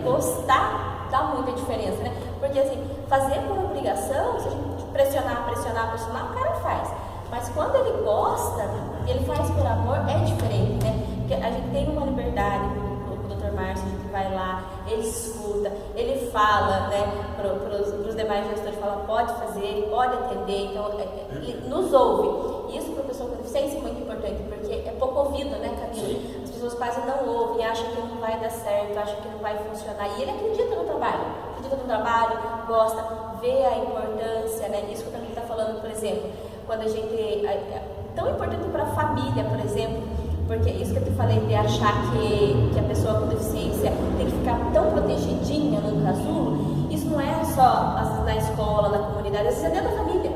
gostar dá muita diferença, né? Porque assim, fazer por obrigação, se a gente pressionar, o cara faz. Mas quando ele gosta, ele faz por amor, é diferente, né? Porque a gente tem uma liberdade com o Dr. Márcio, a gente vai lá, ele escuta, ele fala, né, para os demais gestores, fala, pode fazer, pode atender, então ele nos ouve. E isso para a pessoa com deficiência é muito importante, porque é pouco ouvido, né, Camila? As pessoas quase não ouvem, acham que não vai dar certo, acham que não vai funcionar. E ele acredita no trabalho, gosta, vê a importância, né? Isso que a Camila está falando, por exemplo, quando a gente... É tão importante para a família, por exemplo, porque isso que eu te falei de achar que a pessoa com deficiência tem que ficar tão protegidinha no casulo, isso não é só na escola, na comunidade, às vezes é dentro da família.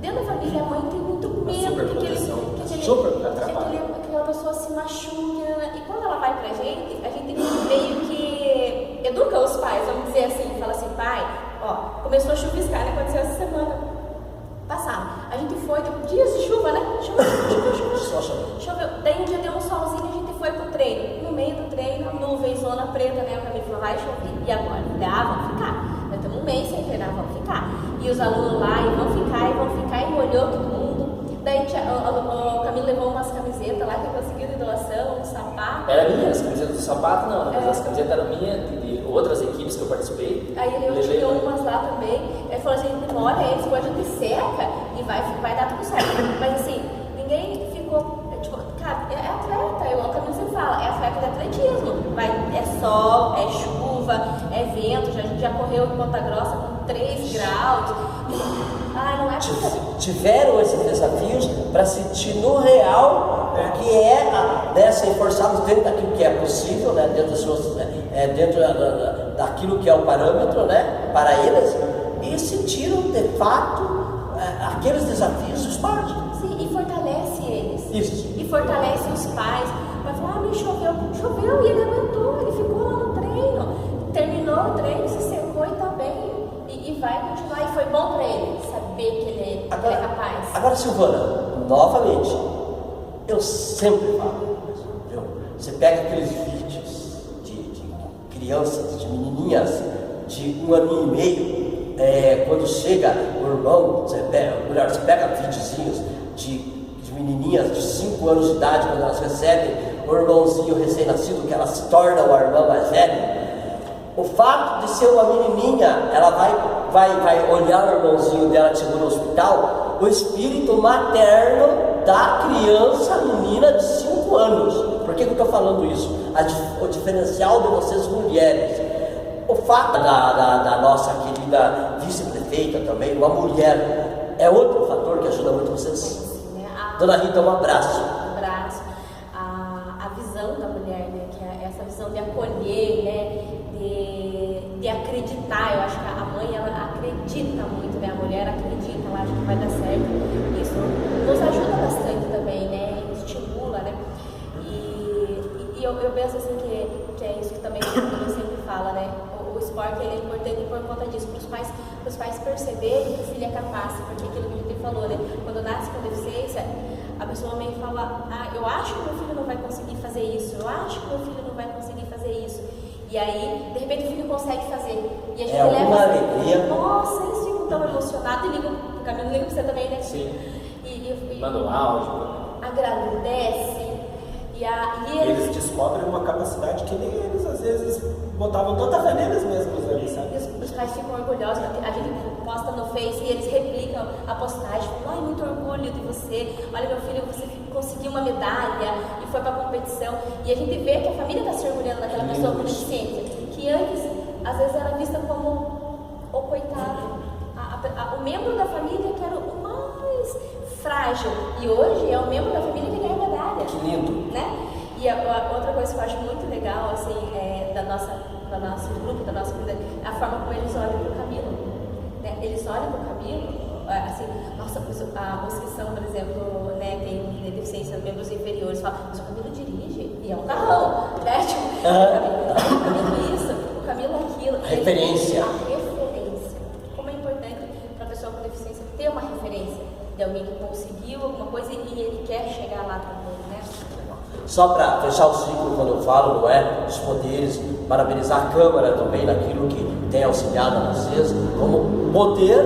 Dentro da família, a mãe tem muito medo que aquela pessoa se machuque, né? E quando ela vai pra gente, a gente meio que educa os pais, vamos dizer assim, fala assim, pai, ó, começou a chuviscar, né? Aconteceu essa semana passada. A gente foi, dias de chuva, né? Choveu. Daí um dia deu um solzinho, a gente foi pro treino. No meio do treino, nuvem, zona preta, né? O Camilo falou, vai chover. E agora? Vamos ficar. Nós estamos um mês sem treinar, vamos ficar. E os alunos lá, e vão ficar, e molhou todo mundo. Daí o Camilo levou umas camisetas lá que eu consegui de doação, um sapato. Era minha, as camisetas do sapato não, mas as camisetas eram minhas, de outras equipes que eu participei. Aí ele tirou umas lá também. Ele falou assim, molha eles, depois a gente seca e vai dar tudo certo. Mas assim, ninguém ficou, tipo, cara, é atleta, o Camilo sempre fala, é atleta de atletismo. É sol, é chuva, é vento, a gente já correu em Ponta Grossa com 3 graus. Não é tiveram esses desafios para sentir no real o que é ser forçados dentro daquilo que é possível, né? Dentro daquilo que é o parâmetro, né? Para eles, e sentiram de fato aqueles desafios do esporte. Sim, e fortalece eles. Isso. E fortalece os pais. Vai falar, mas choveu e ele aguentou, ele ficou lá no treino, terminou o treino, se secou e tá bem. E vai continuar, e foi bom para ele saber que ele é capaz. Agora, Silvana, novamente, eu sempre falo, viu? Você pega aqueles vídeos de crianças, de menininhas de 1 ano e meio, quando chega o irmão, você pega videozinhos de menininhas de 5 anos de idade, quando elas recebem o irmãozinho recém-nascido, que elas se tornam a irmã mais velha. O fato de ser uma menininha, ela vai olhar o irmãozinho dela que chegou no hospital, o espírito materno da criança, menina de 5 anos. Por que eu estou falando isso? O diferencial de vocês mulheres. O fato da nossa querida vice-prefeita também, uma mulher, é outro fator que ajuda muito vocês. Dona Rita, um abraço. Um abraço. acreditar, eu acho que a mãe, ela acredita muito, né? A mulher acredita, ela acha que vai dar certo. Isso nos ajuda bastante também, né? Estimula, né? E eu penso assim que é isso que também eu sempre falo, né? O esporte ele é importante por conta disso, para os pais perceberem que o filho é capaz, porque aquilo que a gente falou, né? Quando nasce com deficiência, a pessoa meio fala, eu acho que meu filho não vai conseguir fazer isso, eu acho que meu filho não vai conseguir fazer isso. E aí, de repente, o filho consegue fazer. E a gente leva uma alegria. Nossa, eles ficam tão emocionados e ligam, o Camilo liga pra você também, né? Sim. E Manda um áudio. agradece. E eles descobrem uma capacidade que nem eles às vezes botavam tanta fé neles mesmos ali, sabe? E os pais ficam orgulhosos, a gente posta no Face e eles replicam a postagem, falam, muito orgulho de você, olha meu filho, você conseguiu uma medalha e foi pra competição. E a gente vê que a família está se orgulhando daquela pessoa com deficiência, que antes, às vezes, era vista como o coitado, o membro da família que era o mais frágil, e hoje é o membro da família que ganha medalha. Que lindo! Né? E a outra coisa que eu acho muito legal, assim, do nosso grupo, da nossa vida, é a forma como eles olham para o Camilo. Né? Eles olham para o Camilo, assim, nossa, a inscrição, por exemplo, né, tem deficiência, membros inferiores, fala, mas o Camilo dirige, e é um carrão, né? Tipo, o Camilo isso, o Camilo aquilo. A referência. A referência. Como é importante para a pessoa com deficiência ter uma referência de alguém que conseguiu alguma coisa e ele quer chegar lá também, né? Só para fechar o ciclo, quando eu falo, não é, dos poderes, parabenizar a Câmara também naquilo que tem auxiliado a vocês, como poder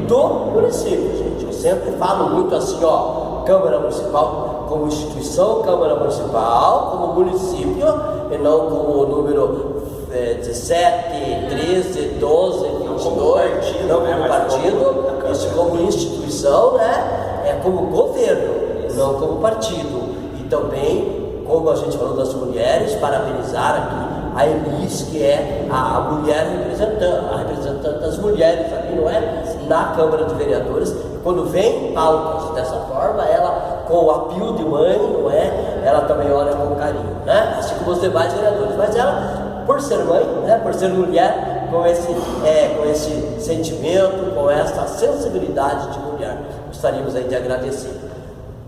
do município, gente. Eu sempre falo muito assim, ó, Câmara Municipal como instituição, Câmara Municipal como município, e não como o número 17, 13, 12, 22, não como partido, isso como instituição, né, como governo, não como partido. E também, como a gente falou das mulheres, parabenizar aqui a Elis, que é a mulher representante das mulheres aqui, não é? Na Câmara de Vereadores. E quando vem pautas dessa forma, ela, com o apio de mãe, não é? Ela também olha com carinho, né? Assim como os demais vereadores. Mas ela, por ser mãe, né? Por ser mulher, com esse sentimento, com essa sensibilidade de mulher, gostaríamos aí de agradecer.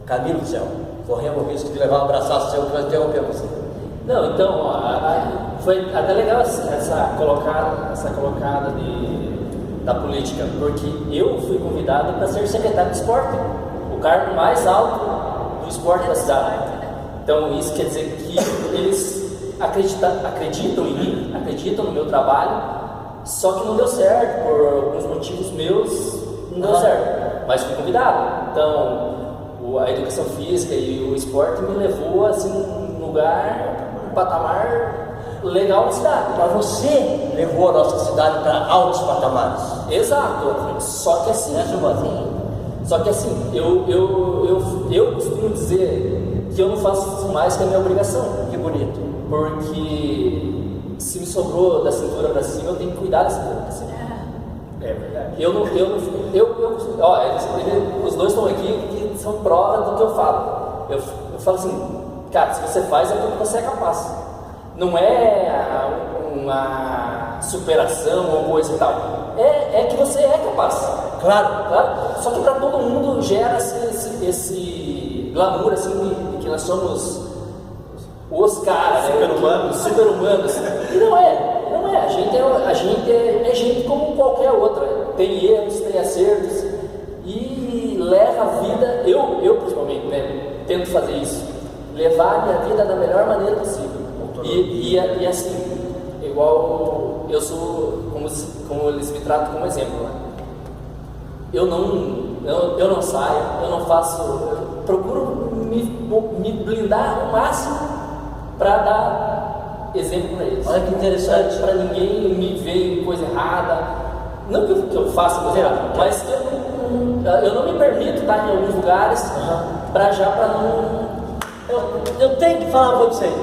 Camilo Zé, corremos o risco de levar um abraço seu que nós interrompemos você. Não, então, foi até legal essa colocada da política, porque eu fui convidado para ser secretário de esporte, o cargo mais alto do esporte da cidade. Então, isso quer dizer que eles acreditam em mim, acreditam no meu trabalho, só que não deu certo, por alguns motivos meus, não deu certo, mas fui convidado. Então, a educação física e o esporte me levou assim num lugar, um patamar legal na cidade. Mas você levou a nossa cidade para altos patamares. Exato. Só que assim, eu costumo dizer que eu não faço isso mais que a minha obrigação. Que bonito. Porque se me sobrou da cintura para cima, eu tenho que cuidar da cintura para cima. É verdade. Os dois estão aqui que são prova do que eu falo. Eu falo assim, cara, se você faz é porque você é capaz. Não é uma superação ou coisa e tal. É que você é capaz. Claro. Só que para todo mundo gera esse glamour assim de que nós somos os caras, super-humanos. E não é. A gente é gente como qualquer outra. Tem erros, tem acertos e leva a vida. Eu principalmente, né, tento fazer isso, levar a minha vida da melhor maneira possível. E assim, igual eu sou, como eles me tratam como exemplo, né? Eu não saio, eu não faço, eu procuro me blindar ao máximo para dar exemplo para eles. Olha que interessante. Para ninguém me ver em coisa errada. Não que eu faça coisa errada, mas eu não me permito estar em alguns lugares para não. Eu tenho que falar para vocês,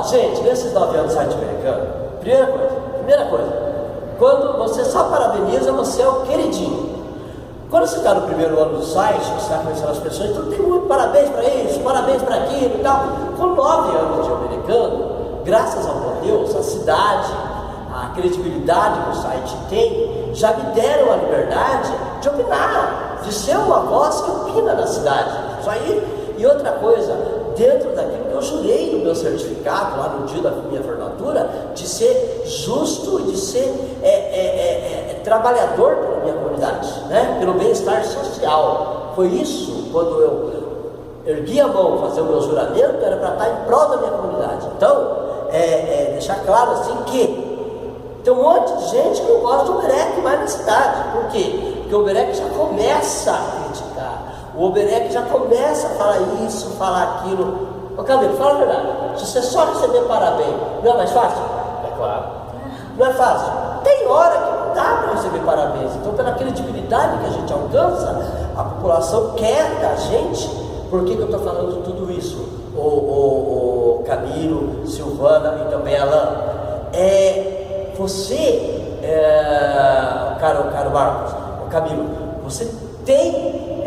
gente, nesses 9 anos de site americano, primeira coisa, quando você só parabeniza, você é o queridinho. Quando você está no primeiro ano do site, você está conhecendo as pessoas, então tem muito parabéns para isso, parabéns para aquilo e tal. Com 9 anos de americano, graças ao bom Deus, a cidade, credibilidade que o site tem, já me deram a liberdade de opinar, de ser uma voz que opina na cidade. Isso aí, e outra coisa, dentro daquilo que eu jurei no meu certificado, lá no dia da minha formatura, de ser justo e de ser trabalhador pela minha comunidade, né? Pelo bem-estar social. Foi isso, quando eu ergui a mão fazer o meu juramento, era para estar em prol da minha comunidade. Então, deixar claro assim que tem um monte de gente que não gosta do Oberec mais na cidade. Por quê? Porque o Oberec já começa a criticar, o Oberec já começa a falar isso, falar aquilo. Ô Camilo, fala a verdade, se você só receber parabéns, não é mais fácil? É claro. Não é fácil? Tem hora que não dá para receber parabéns. Então, pela credibilidade que a gente alcança, a população quer da gente. Por que eu estou falando tudo isso? O Camilo, Silvana e também Alain. Você, caro Marcos, o Camilo, você tem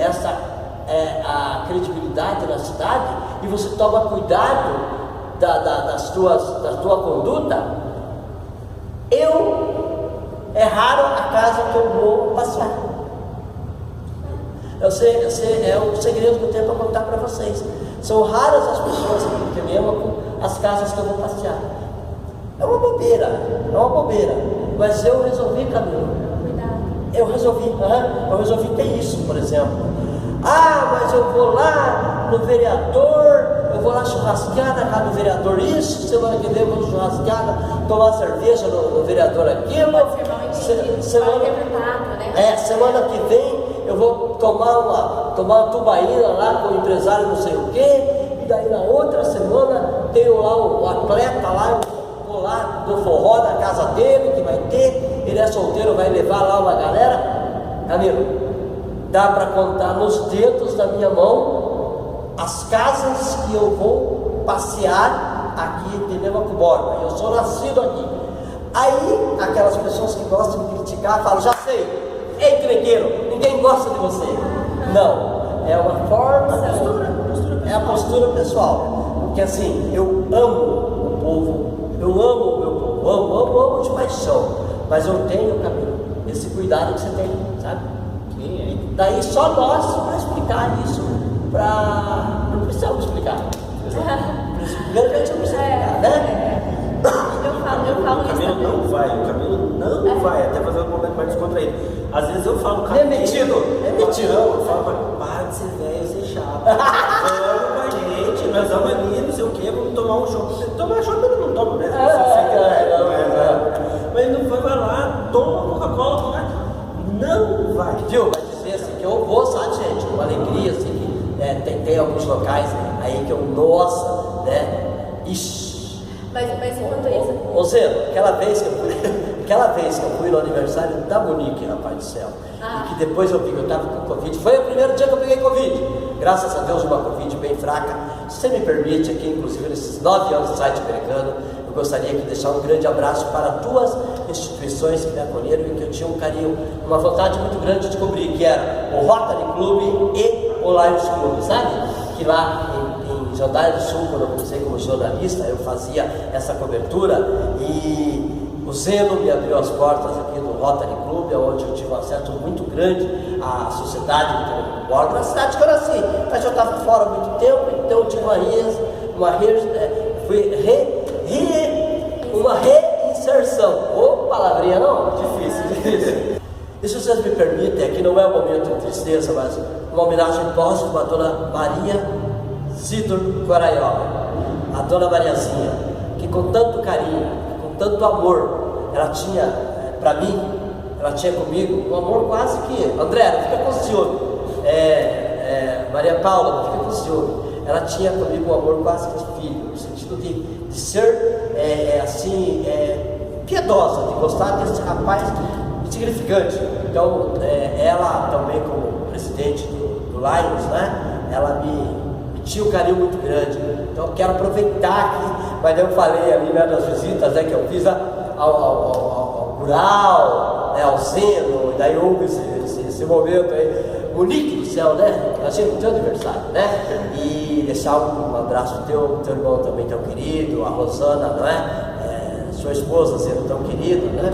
a credibilidade na cidade e você toma cuidado da tua conduta. É raro a casa que eu vou passear. É um segredo que eu tenho para contar para vocês. São raras as pessoas aqui em Telêmaco, as casas que eu vou passear. É uma bobeira. Mas eu resolvi, Camilo. Eu resolvi ter isso, por exemplo. Mas eu vou lá no vereador, eu vou lá churrascar na casa do vereador isso, semana que vem eu vou churrascar, tomar cerveja no vereador aquilo. Semana que vem eu vou tomar uma tubaína lá com o empresário não sei o quê, e daí na outra semana tenho lá o atleta lá, eu vou lá no forró na casa dele, que vai ter, ele é solteiro, vai levar lá uma galera. Camilo, dá para contar nos dedos da minha mão as casas que eu vou passear aqui em Telêmaco Borba. Eu sou nascido aqui. Aí, aquelas pessoas que gostam de criticar, falam, já sei, ei crequeiro, ninguém gosta de você. Não, é uma forma, é a postura pessoal. Porque assim, eu amo o povo, eu amo o meu povo, amo de paixão. Mas eu tenho, Camilo, esse cuidado que você tem, sabe? E daí só nós para explicar isso, não precisamos explicar. Primeiro que a gente não precisa explicar, né? Eu falo o Camilo não vai, até fazer um momento mais descontraído. Às vezes eu falo, É metido. Eu falo, para de ser velho, ser chato. Vamos com a gente, nós vamos ali, não sei o que, vamos tomar um chopp. Tomar chopp ele não toma mesmo. Mas ele não vai lá, toma uma Coca-Cola, não vai. Viu? Vai dizer assim que eu vou, sabe, gente? Uma alegria, assim, que tem alguns locais aí que eu, nossa, né? Ixi. Mas enquanto isso... Ô Zeno, aquela vez que eu fui no aniversário da Monique, rapaz do céu, e que depois eu vi que eu estava com Covid, foi o primeiro dia que eu peguei Covid, graças a Deus, uma Covid bem fraca. Se você me permite, aqui inclusive nesses 9 anos do site americano, eu gostaria de deixar um grande abraço para 2 instituições que me acolheram e que eu tinha um carinho, uma vontade muito grande de cobrir, que era o Rotary Club e o Lions Club, sabe? Que lá em Jandaia do Sul, quando eu comecei como jornalista, eu fazia essa cobertura e o Zeno me abriu as portas aqui do Rotary Club, onde eu tive um acesso muito grande à sociedade de Telêmaco Borba, na cidade que eu nasci, mas eu estava fora há muito tempo, então eu tive uma reinserção. Palavrinha não? Difícil. E se vocês me permitem, aqui não é um momento de tristeza, mas uma homenagem póstuma à dona Maria Sidor Coraiola, a dona Mariazinha, que com tanto carinho, com tanto amor, ela tinha para mim, ela tinha comigo um amor quase que, André, não fica com ciúme, Maria Paula, não fica com ciúme, ela tinha comigo um amor quase que de filho, no sentido de ser piedosa, de gostar desse rapaz insignificante. Então, ela também como presidente do Lions, né, ela me tinha um carinho muito grande. Então eu quero aproveitar aqui, mas eu falei ali, né, das visitas, né, que eu fiz ao Rural, né, ao Zeno, e daí houve esse momento aí, Monique do céu, né? Imagina o teu aniversário, né? E deixar um abraço teu irmão também tão querido, a Rosana, não é? sua esposa sendo tão querida, né?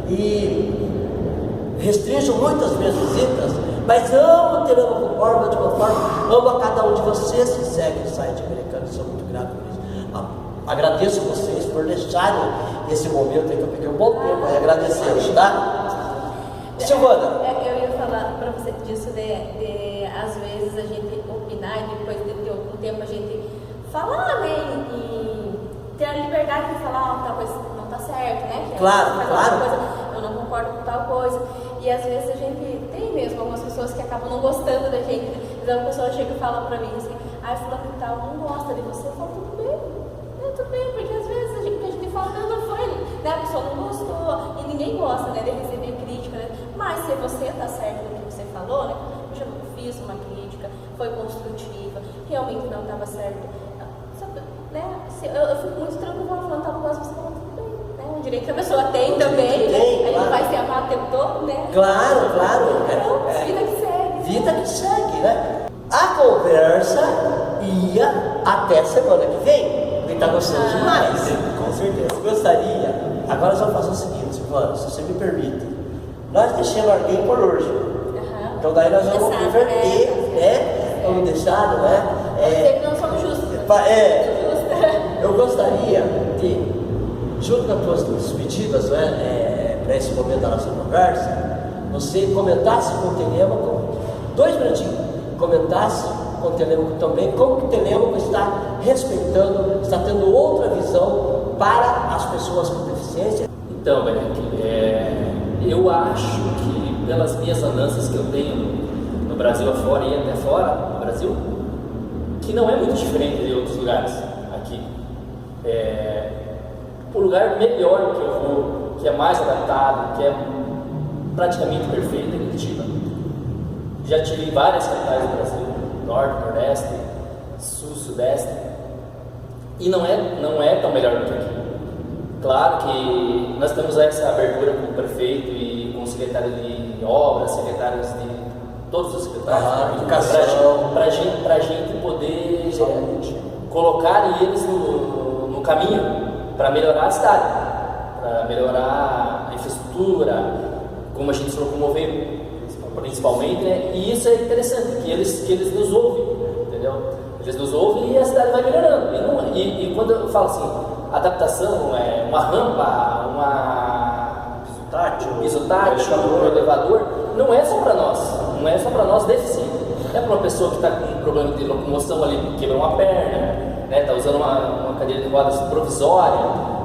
E restringo muitas minhas visitas, mas amo Telêmaco Borba de uma forma, amo a cada um de vocês que seguem o site americano, sou muito grato por isso. Agradeço vocês por deixarem esse momento aí que eu peguei um bom tempo aí agradecê-los, tá? Silvana. Eu ia falar para você disso, de às vezes a gente opinar e depois de algum tempo a gente falar, né? E ter a liberdade de falar, tal coisa não tá certo, né? Que Claro, claro. Coisa, eu não concordo com tal coisa. E às vezes a gente tem mesmo algumas pessoas que acabam não gostando da gente. Então a pessoa chega e fala pra mim assim, fulano e tal não gosta de você. Eu falo, tudo bem, tudo bem, porque às vezes o que a gente fala não foi, né? A pessoa não gostou, e ninguém gosta, né, de receber crítica, né? Mas se você tá certo no que você falou, né? Eu já fiz uma crítica, foi construtiva, realmente não estava certo. Né? Eu fico muito tranquila falando, tá, não gosto, você fala, tudo bem, né? Um direito que a pessoa tem também, né? A gente vai se amar o tempo todo, né? Claro. Então, vida que segue. Vida que segue, né? A conversa ia até semana que vem. Ele tá gostando demais. Com certeza. Eu gostaria. Agora nós vamos fazer o seguinte, Silvana, se você me permite. Nós deixamos alguém por hoje. Então daí nós vamos inverter, né? Vamos deixar, né? Não somos justos. Eu gostaria de, junto com as tuas despedidas, né, para esse momento da nossa conversa, você comentasse com o Telêmaco, 2 minutinhos, comentasse com o Telêmaco também, como que o Telêmaco está respeitando, está tendo outra visão para as pessoas com deficiência. Então, eu acho que pelas minhas andanças que eu tenho no Brasil afora e até fora do Brasil, que não é muito diferente de outros lugares aqui. O lugar melhor que eu vou, que é mais adaptado, que é praticamente perfeito é Curitiba. Já tive várias capitais do Brasil, Norte, Nordeste, Sul, Sudeste, e não é tão melhor do que aqui. Claro que nós temos essa abertura com o prefeito e com o secretário de obras, secretários de todos os secretários, para a gente poder colocar eles no caminho para melhorar a cidade, para melhorar a infraestrutura, como a gente se locomover principalmente, né? E isso é interessante, que eles nos ouvem, entendeu? Eles nos ouvem e a cidade vai melhorando. E quando eu falo assim, adaptação, uma rampa, piso tátil, um elevador, não é só para nós deficientes. É para uma pessoa que está com um problema de locomoção ali, quebrou uma perna, né? Está usando uma cadeira de rodas provisória,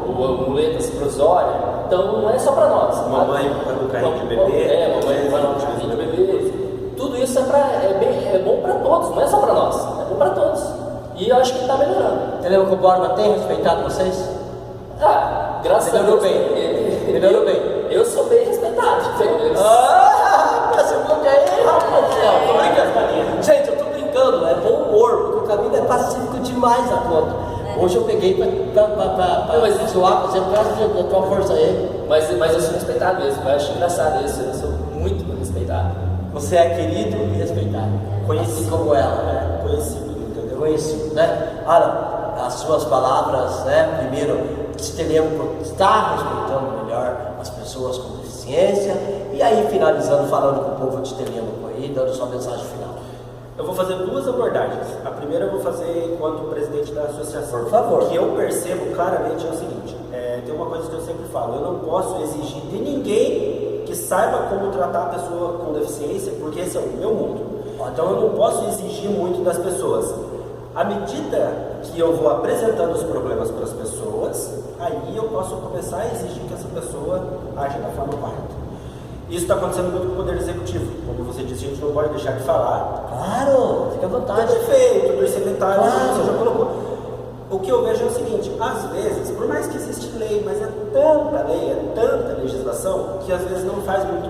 ou muletas provisória. Então não é só para nós. Mamãe no carrinho de bebê. Mamãe no carrinho de bebê. Tudo isso é bom para todos, não é só para nós, é bom para todos. E eu acho que está melhorando. Telêmaco Borba tem respeitado vocês? Graças a Deus. Melhorou bem. Eu sou bem respeitado. Você bloqueia aí, rapaz. Tô brincando. Gente, eu tô brincando, é bom humor, porque o Camilo é pacífico demais a conta. Hoje eu peguei pra zoar, você traz a tua força aí. Mas eu sou respeitado mesmo, eu acho engraçado isso, eu sou muito respeitado. Você é querido e respeitado. Conhecido como ela, né? Conhecido, né? Olha, as suas palavras, né? Primeiro, esse Telêmaco está respeitando melhor as pessoas com deficiência. E aí, finalizando, falando com o povo de Telêmaco aí, dando sua mensagem final. Eu vou fazer 2 abordagens. A primeira eu vou fazer enquanto presidente da associação. Por favor. O que eu percebo claramente é o seguinte, tem uma coisa que eu sempre falo, eu não posso exigir de ninguém que saiba como tratar a pessoa com deficiência, porque esse é o meu mundo. Então eu não posso exigir muito das pessoas. À medida que eu vou apresentando os problemas para as pessoas, aí eu posso começar a exigir que essa pessoa aja da forma correta. Isso está acontecendo muito com o Poder Executivo. Como você disse, a gente não pode deixar de falar. Claro, fica à vontade. Do prefeito, dos secretários, claro. Você já colocou. O que eu vejo é o seguinte, às vezes, por mais que existe lei, mas é tanta lei, é tanta legislação, que às vezes não faz muito...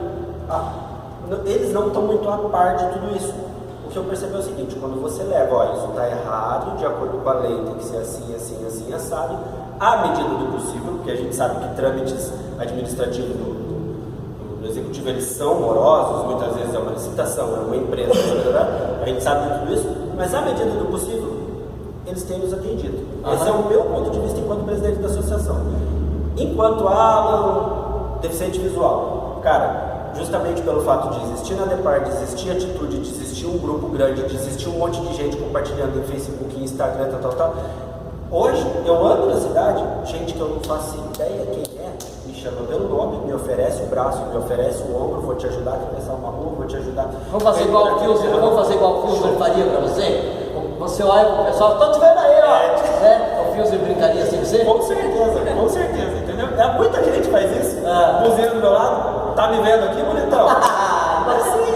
eles não estão muito a par de tudo isso. O que eu percebo é o seguinte, quando você leva, isso está errado, de acordo com a lei, tem que ser assim, assim, assim, assado, à medida do possível, porque a gente sabe que trâmites administrativos do Executivo, eles são morosos, muitas vezes é uma licitação, é uma empresa, a gente sabe de tudo isso, mas à medida do possível, eles têm nos atendido. Esse é o meu ponto de vista enquanto presidente da associação. Enquanto Alan, deficiente visual, cara, justamente pelo fato de existir na Depar, de existir atitude, de existir um grupo grande, de existir um monte de gente compartilhando em Facebook, Instagram, tal. Hoje, eu ando na cidade, gente que eu não faço ideia quem é, me chama pelo nome, me oferece o braço, me oferece o ombro, vou te ajudar a atravessar uma rua, vou te ajudar... Vamos fazer igual o Filson faria pra você? Você olha pro pessoal, tô te vendo aí, ó. Né? O Filson brincaria assim com você? Com certeza, entendeu? Muita gente faz isso. Buzina do meu lado, tá me vendo aqui, bonitão.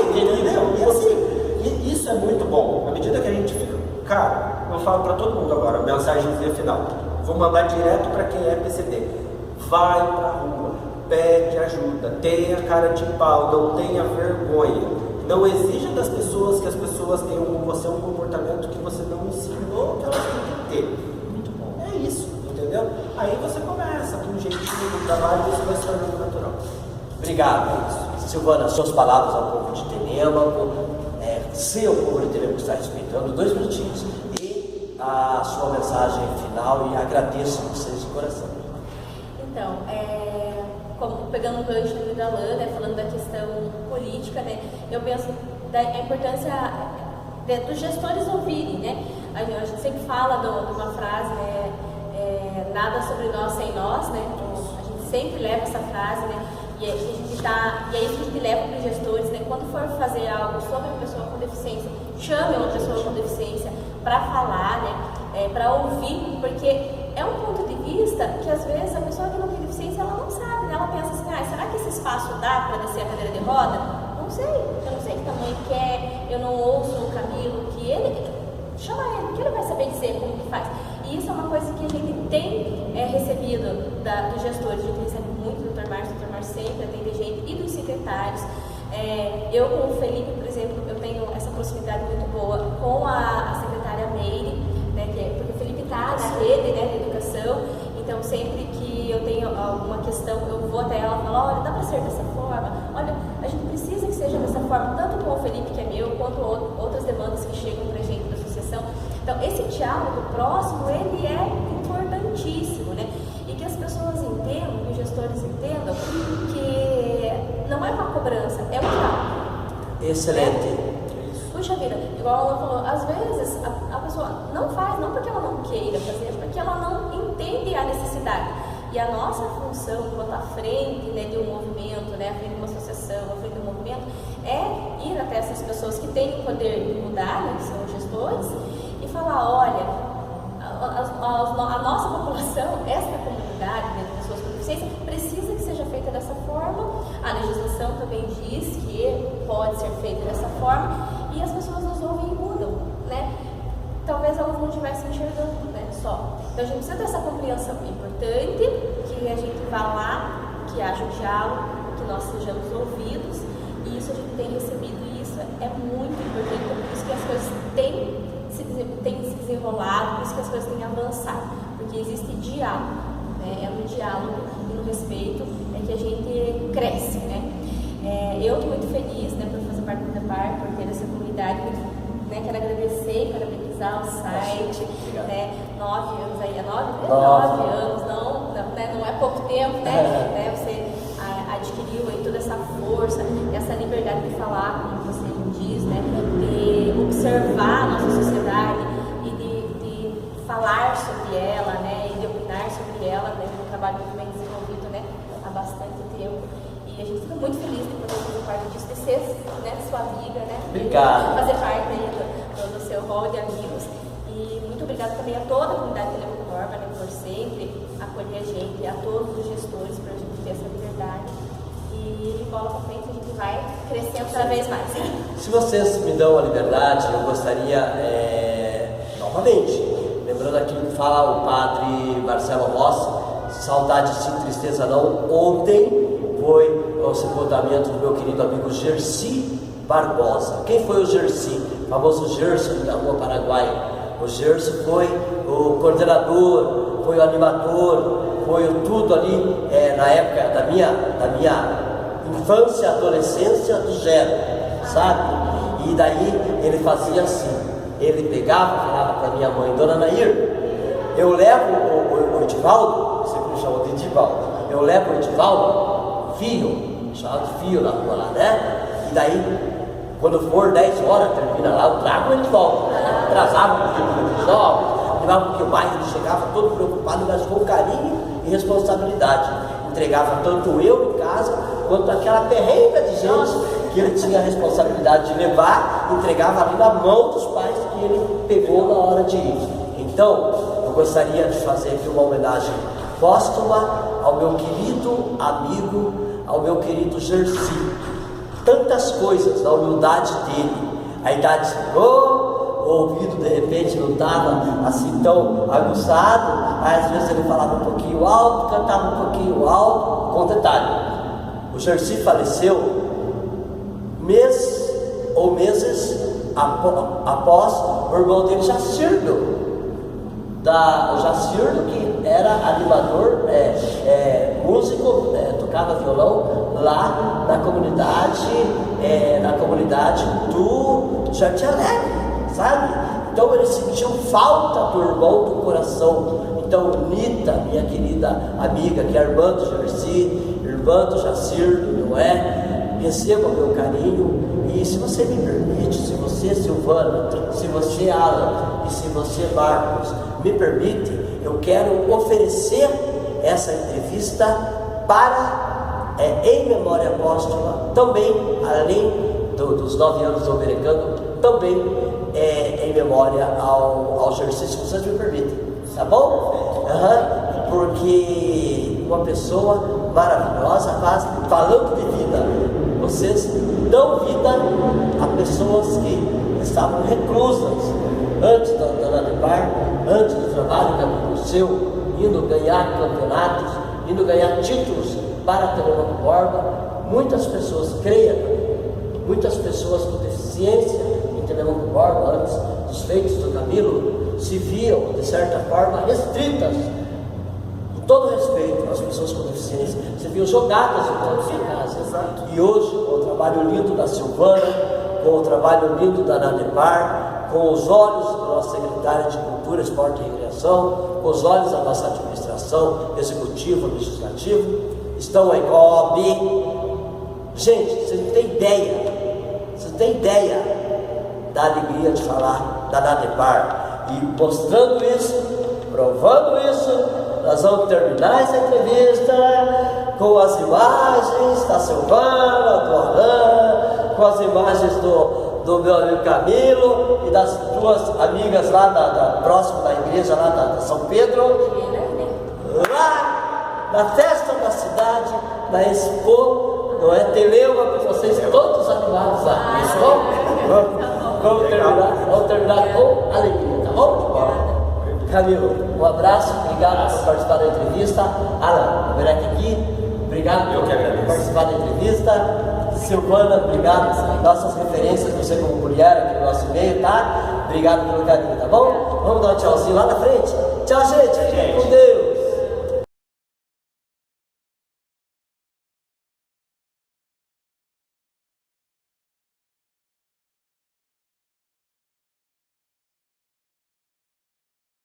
Entendeu? E assim, isso é muito bom. À medida que a gente fica... Cara, eu falo pra todo mundo agora, mensagenzinha final. Vou mandar direto pra quem é PCD. Vai pra rua, pede ajuda, tenha cara de pau, não tenha vergonha. Não exija das pessoas que as pessoas tenham com você um comportamento que você não ensinou que elas têm que ter. Muito bom. É isso, entendeu? Aí você começa com um jeitinho do trabalho e isso vai se tornando natural. Obrigado, Silvana, suas palavras ao povo de Telêmaco, se o povo de Telêmaco está respeitando, 2 minutinhos, e a sua mensagem final, e agradeço a vocês de coração. Então, como pegando o gancho da Alain, né, falando da questão política, né, eu penso da importância dos gestores ouvirem, né? A gente sempre fala de uma frase, né, nada sobre nós sem nós, né? A gente sempre leva essa frase, né? E é isso que a gente leva para os gestores, né? Quando for fazer algo sobre uma pessoa com deficiência, chame uma pessoa com deficiência para falar, né? Para ouvir, porque é um ponto de vista que às vezes a pessoa que não tem deficiência ela não sabe, né? Ela pensa assim, será que esse espaço dá para descer a cadeira de roda? Não sei, eu não sei que tamanho que é, eu não ouço o Camilo, que ele chama ele, que ele vai saber dizer como que faz. E isso é uma coisa que a gente tem recebido dos gestores, a gente recebe muito do Dr. Márcio sempre atende gente, e dos secretários. Eu com o Felipe, por exemplo, eu tenho essa proximidade muito boa com a secretária Meire, né, porque o Felipe está na rede, né, de educação, então sempre que eu tenho alguma questão, eu vou até ela e falo, olha, dá para ser dessa forma, olha, a gente precisa que seja dessa forma, tanto com o Felipe, que é meu, quanto outras demandas que chegam para a gente da associação. Então, esse diálogo próximo, ele é importantíssimo, né? E que as pessoas entendam, que os gestores entendam, que não é uma cobrança, é um diálogo. Excelente. Puxa vida, igual ela falou, às vezes a pessoa não faz, não porque ela não queira fazer, porque ela não entende a necessidade. E a nossa função, enquanto à frente, né, de um movimento, né, à frente de uma associação, à frente de um movimento, é ir até essas pessoas que têm o poder de mudar, né, que são os gestores, e falar, olha, a nossa população, esta comunidade, né, de pessoas com deficiência, precisa que seja feita dessa forma. A legislação também diz que pode ser feita dessa forma, e as pessoas nos ouvem e mudam, né? Talvez elas não estivessem enxergando, né, só. Então a gente precisa dessa compreensão. É importante que a gente vá lá, que haja um diálogo, que nós sejamos ouvidos, e isso a gente tem recebido, e isso é muito importante, por isso que as coisas têm se desenrolado, por isso que as coisas têm avançado, porque existe diálogo, né? É no diálogo e no respeito que a gente cresce, né? Eu estou muito feliz, né, por fazer parte da Depar, por ter essa comunidade, né? Quero agradecer, parabenizar o site, né? 9 anos aí, 9 anos, não é pouco tempo, né? Você adquiriu aí toda essa força, essa liberdade de falar, como você diz, né? De observar a nossa sociedade e de falar sobre ela, né? E de opinar sobre ela, né? Um trabalho muito bem desenvolvido, né? Há bastante tempo. E a gente fica muito feliz de poder fazer parte disso, de ser, né, sua amiga, né? Obrigado. Fazer parte aí do seu rol de amigos. E muito obrigada também a toda a comunidade de Telêmaco Norma, né, por sempre acolher a gente, a todos os gestores, para a gente ter essa liberdade. E de bola para frente a gente vai crescendo cada vez mais. Se vocês me dão a liberdade, eu gostaria, novamente, lembrando aquilo que fala o padre Marcelo Rossi, saudade sim, tristeza não. Ontem foi o sepultamento do meu querido amigo Gersi Barbosa. Quem foi o Gersi? O famoso Gersi da Rua Paraguai. O Gersi foi o coordenador, foi o animador, foi o tudo ali na época da minha infância e adolescência do zero, sabe? E daí ele fazia assim, ele pegava, falava para minha mãe, Dona Nair, eu levo o Edivaldo, você me chamou de Edivaldo, eu levo o Edivaldo, fio, chamado fio na rua lá, né? E daí, quando for 10 horas, termina lá, eu trago ele de volta. Atrasava um pouquinho os jogos, levava um pouquinho mais, ele chegava todo preocupado, mas com carinho e responsabilidade. Entregava tanto eu em casa, quanto aquela perrenga de gente que ele tinha a responsabilidade de levar, entregava ali na mão dos pais que ele pegou na hora de ir. Então, eu gostaria de fazer aqui uma homenagem póstuma ao meu querido amigo, ao meu querido Gersi. Tantas coisas da humildade dele, a idade chegou, o ouvido de repente não estava assim tão aguçado, às vezes ele falava um pouquinho alto, cantava um pouquinho alto, com detalhe, o Gersi faleceu mês ou meses após o irmão dele, Jacirdo, o Jacirdo, que era animador, músico, tocava violão lá na comunidade do Jardim Alegre, sabe? Então ele sentiu falta do irmão do coração. Então Nita, minha querida amiga, que é irmã do Gersi, irmã do Jacirdo, não é? Receba o meu carinho. E se você me permite, se você, Silvana, se você, Alan, e se você, Marcos, me permite, eu quero oferecer essa entrevista para, em memória póstuma, também, além dos 9 anos do americano, também em memória ao Gersi, se vocês me permitem, tá bom? Porque uma pessoa maravilhosa, falando de vida, vocês dão vida a pessoas que estavam reclusas antes da Nadepar, antes do trabalho que aconteceu, indo ganhar campeonatos, indo ganhar títulos para Telemaco Borba. Muitas pessoas, creia, muitas pessoas com deficiência em Telemaco Borba, antes dos feitos do Camilo, se viam, de certa forma, restritas, com todo respeito às pessoas com deficiência, se viam jogadas em casa. E hoje, com o trabalho lindo da Silvana, com o trabalho lindo da Nadepar, com os olhos da nossa secretária de Cultura, Esporte e Recreação, com os olhos da nossa administração executiva, legislativa, estão em COB. Gente, vocês não têm ideia da alegria de falar da Nadepar. E mostrando isso, provando isso, nós vamos terminar essa entrevista com as imagens da Silvana, do Alain, com as imagens do meu amigo Camilo e das duas amigas lá próximo da igreja, lá da São Pedro, lá na festa da cidade, na Expo, não é? Telema, com vocês todos animados lá. Vamos terminar com alegria, tá bom? Camilo, um abraço, obrigado por participar da entrevista. Alan, aqui, obrigado por participar da entrevista. Silvana, obrigado. Nossas referências, você como mulher aqui no nosso meio, tá? Obrigado pelo carinho, tá bom? Vamos dar um tchauzinho lá na frente. Tchau, gente. Com Deus.